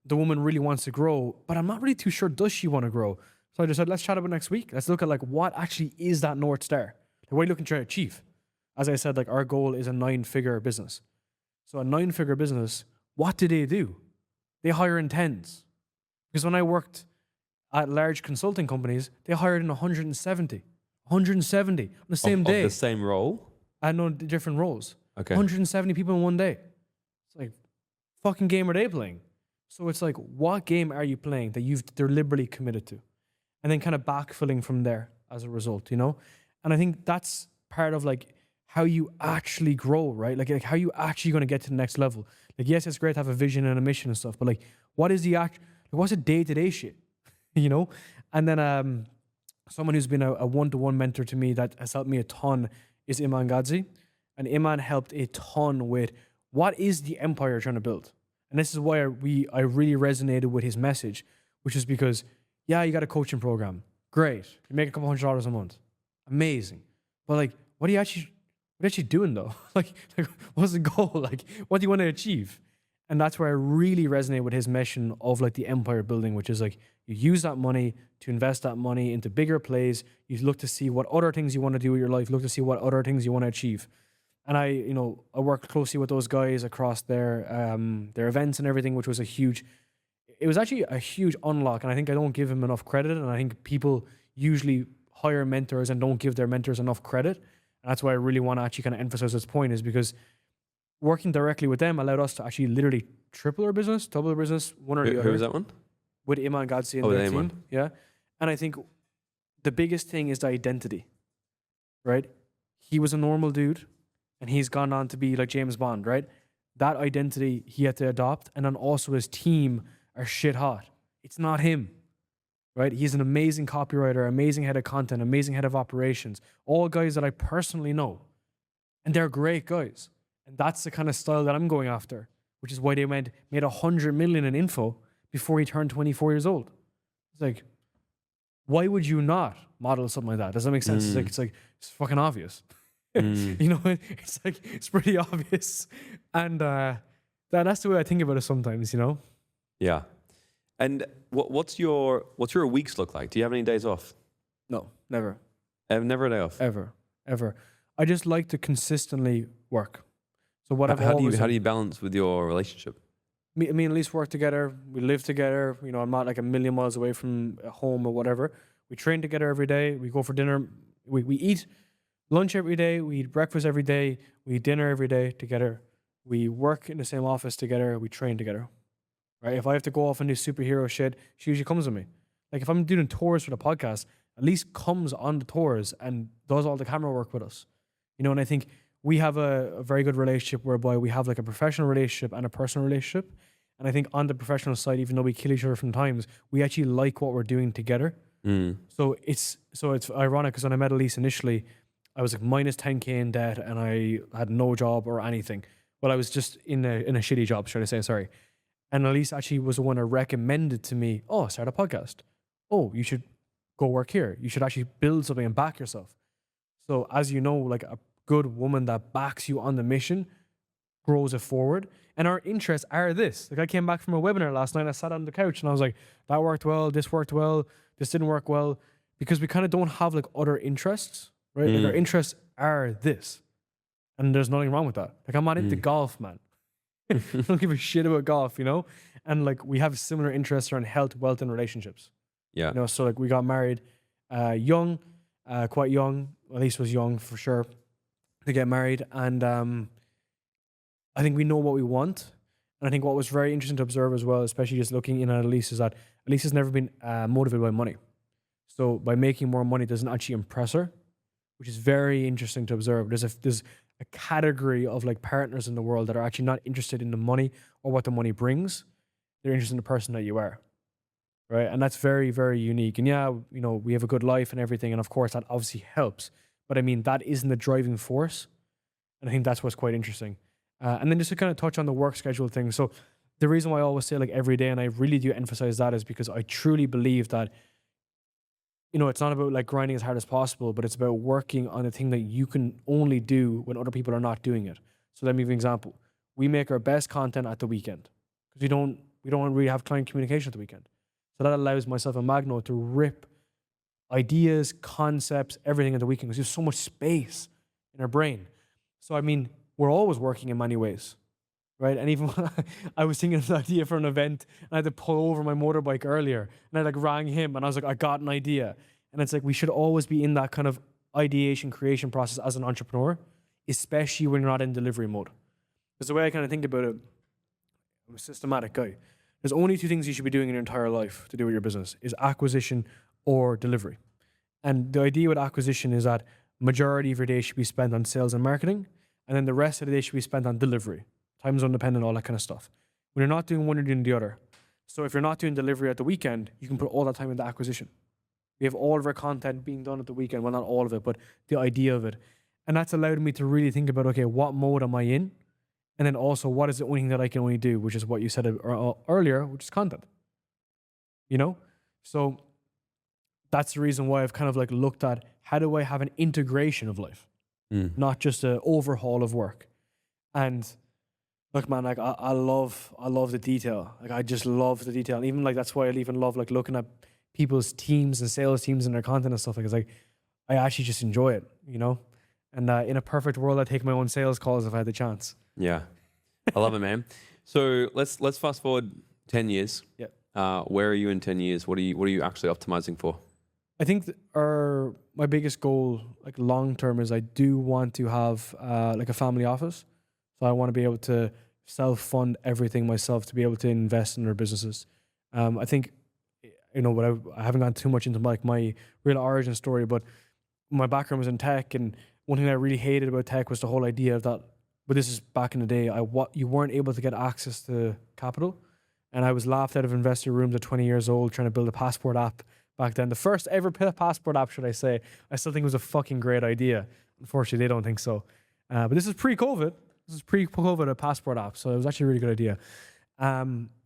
the woman really wants to grow, but I'm not really too sure, does she want to grow? So I just said, let's chat about next week. Let's look at like what actually is that North Star. Like, what are you looking to achieve? as I said, like our goal is a 9-figure business. So a 9-figure business, what do? They hire in tens. Because when I worked at large consulting companies, they hired in 170 on the same day. Of the same role? I know different roles. Okay. 170 people in one day. It's like, fucking game are they playing? So it's like, what game are you playing that you've deliberately committed to? And then kind of backfilling from there as a result, you know? And I think that's part of like how you actually grow, right? Like how you actually going to get to the next level. Like, yes, it's great to have a vision and a mission and stuff, but like, what's the day-to-day shit, you know? And then someone who's been a one-to-one mentor to me that has helped me a ton is Iman Gadzi. And Iman helped a ton with what is the empire you're trying to build? And this is why I really resonated with his message, which is because, yeah, you got a coaching program. Great. You make a couple $100 a month. Amazing. But like, what are you actually doing though? like what's the goal? Like, what do you want to achieve? And that's where I really resonate with his mission of like the empire building, which is like you use that money to invest that money into bigger plays. You look to see what other things you want to do with your life, look to see what other things you want to achieve. And I worked closely with those guys across their events and everything, which was it was actually a huge unlock. And I think I don't give him enough credit. And I think people usually hire mentors and don't give their mentors enough credit. And that's why I really want to actually kind of emphasize this point, is because working directly with them allowed us to actually literally triple our business, double our business, one or the other. Who was that one? With Iman Gadzi and their team. Yeah. And I think the biggest thing is the identity, right? He was a normal dude and he's gone on to be like James Bond, right? That identity he had to adopt. And then also his team are shit hot. It's not him, right? He's an amazing copywriter, amazing head of content, amazing head of operations, all guys that I personally know. And they're great guys. And that's the kind of style that I'm going after, which is why they made 100 million in info before he turned 24 years old. It's like, why would you not model something like that? Does that make sense? It's fucking obvious. You know, it's pretty obvious. And that's the way I think about it sometimes, you know? Yeah. And what's your weeks look like? Do you have any days off? No, never. Never a day off? Ever. I just like to consistently work. So how do you balance with your relationship? Me and Elise work together. We live together. You know, I'm not like a million miles away from home or whatever. We train together every day. We go for dinner. We eat lunch every day. We eat breakfast every day. We eat dinner every day together. We work in the same office together. We train together. Right? If I have to go off and do superhero shit, she usually comes with me. Like if I'm doing tours for the podcast, Elise comes on the tours and does all the camera work with us. You know, and I think we have a very good relationship whereby we have like a professional relationship and a personal relationship. And I think on the professional side, even though we kill each other from times, we actually like what we're doing together. So it's ironic because when I met Elise initially, I was like minus 10K in debt and I had no job or anything. Well, I was just in a shitty job, should I say, sorry. And Elise actually was the one that recommended to me, oh, start a podcast. Oh, you should go work here. You should actually build something and back yourself. So as you know, like a good woman that backs you on the mission grows it forward. And our interests are this. Like I came back from a webinar last night. I sat on the couch and I was like, that worked well. This worked well. This didn't work well. Because we kind of don't have like other interests, right? Like our interests are this. And there's nothing wrong with that. Like I'm not into golf, man. I don't give a shit about golf, you know? And like we have similar interests around health, wealth, and relationships. Yeah. You know, so like we got married young, quite young. Elise was young for sure to get married. And I think we know what we want. And I think what was very interesting to observe as well, especially just looking in at Elise, is that Elise has never been motivated by money. So by making more money doesn't actually impress her, which is very interesting to observe. There's a category of like partners in the world that are actually not interested in the money or what the money brings. They're interested in the person that you are, right? And that's very, very unique. And yeah, you know, we have a good life and everything. And of course that obviously helps. But I mean, that isn't the driving force. And I think that's what's quite interesting. And then just to kind of touch on the work schedule thing. So the reason why I always say like every day, and I really do emphasize that, is because I truly believe that, you know, it's not about like grinding as hard as possible, but it's about working on the thing that you can only do when other people are not doing it. So let me give you an example. We make our best content at the weekend because we don't really have client communication at the weekend. So that allows myself and Magno to rip ideas, concepts, everything at the weekend because there's so much space in our brain. So, I mean, we're always working in many ways, right? And even when I was thinking of an idea for an event, and I had to pull over my motorbike earlier, and I like rang him, and I was like, I got an idea. And it's like, we should always be in that kind of ideation, creation process as an entrepreneur, especially when you're not in delivery mode. Because the way I kind of think about it, I'm a systematic guy. There's only two things you should be doing in your entire life to do with your business, is acquisition or delivery. And the idea with acquisition is that majority of your day should be spent on sales and marketing, and then the rest of the day should be spent on delivery, time zone dependent, all that kind of stuff. When you're not doing one, you're doing the other. So if you're not doing delivery at the weekend, you can put all that time into acquisition. We have all of our content being done at the weekend. Well, not all of it, but the idea of it. And that's allowed me to really think about, okay, what mode am I in? And then also, what is the only thing that I can only do, which is what you said earlier, which is content. You know? So that's the reason why I've kind of like looked at, how do I have an integration of life? Not just an overhaul of work. And look, man, like I love the detail. Like I just love the detail. And even like, that's why I even love like looking at people's teams and sales teams and their content and stuff. Like, it's like, I actually just enjoy it, you know? And in a perfect world, I take my own sales calls if I had the chance. Yeah. I love it, man. So let's fast forward 10 years. Yeah. Where are you in 10 years? What are you actually optimizing for? I think my biggest goal, like long term, is I do want to have like a family office. So I want to be able to self-fund everything myself, to be able to invest in our businesses. I think, you know, but I haven't gone too much into like my real origin story, but my background was in tech, and one thing I really hated about tech was the whole idea of that. But this is back in the day, you weren't able to get access to capital, and I was laughed out of investor rooms at 20 years old trying to build a passport app back then. The first ever passport app, should I say? I still think it was a fucking great idea. Unfortunately, they don't think so. But this is pre-COVID. This is pre-COVID, a passport app, so it was actually a really good idea.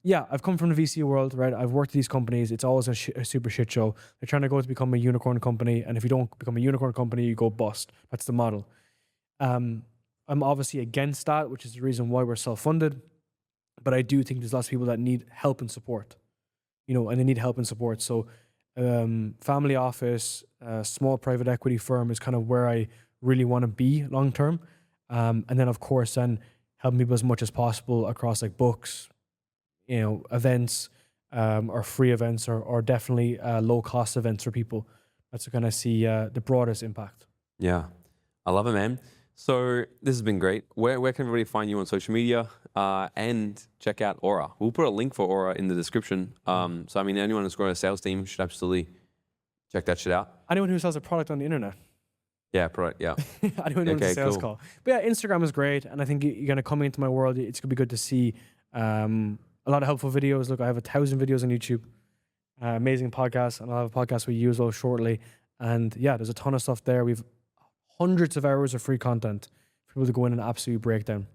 Yeah, I've come from the VC world, right? I've worked at these companies. It's always a super shit show. They're trying to go to become a unicorn company, and if you don't become a unicorn company, you go bust. That's the model. I'm obviously against that, which is the reason why we're self-funded. But I do think there's lots of people that need help and support, you know, and they need help and support. So family office, small private equity firm is kind of where I really want to be long term. And then, of course, then helping people as much as possible across like books, you know, events, or free events, or definitely low cost events for people. That's to kind of see the broadest impact. Yeah, I love it, man. So this has been great. Where can everybody find you on social media, and check out Aura? We'll put a link for Aura in the description. So I mean, anyone who's got a sales team should absolutely check that shit out. Anyone who sells a product on the internet. Yeah, product. Yeah. Anyone who wants a sales call. But yeah, Instagram is great, and I think you're gonna come into my world. It's gonna be good to see a lot of helpful videos. Look, I have 1,000 videos on YouTube, amazing podcasts, and I'll have a podcast with you as well shortly. And yeah, there's a ton of stuff there. We've hundreds of hours of free content for people to go in and absolutely break down.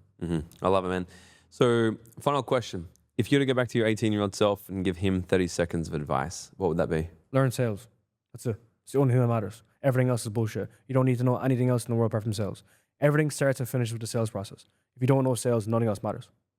I love it, man. So final question. If you were to go back to your 18-year-old self and give him 30 seconds of advice, what would that be? Learn sales. That's it. It's the only thing that matters. Everything else is bullshit. You don't need to know anything else in the world apart from sales. Everything starts and finishes with the sales process. If you don't know sales, nothing else matters.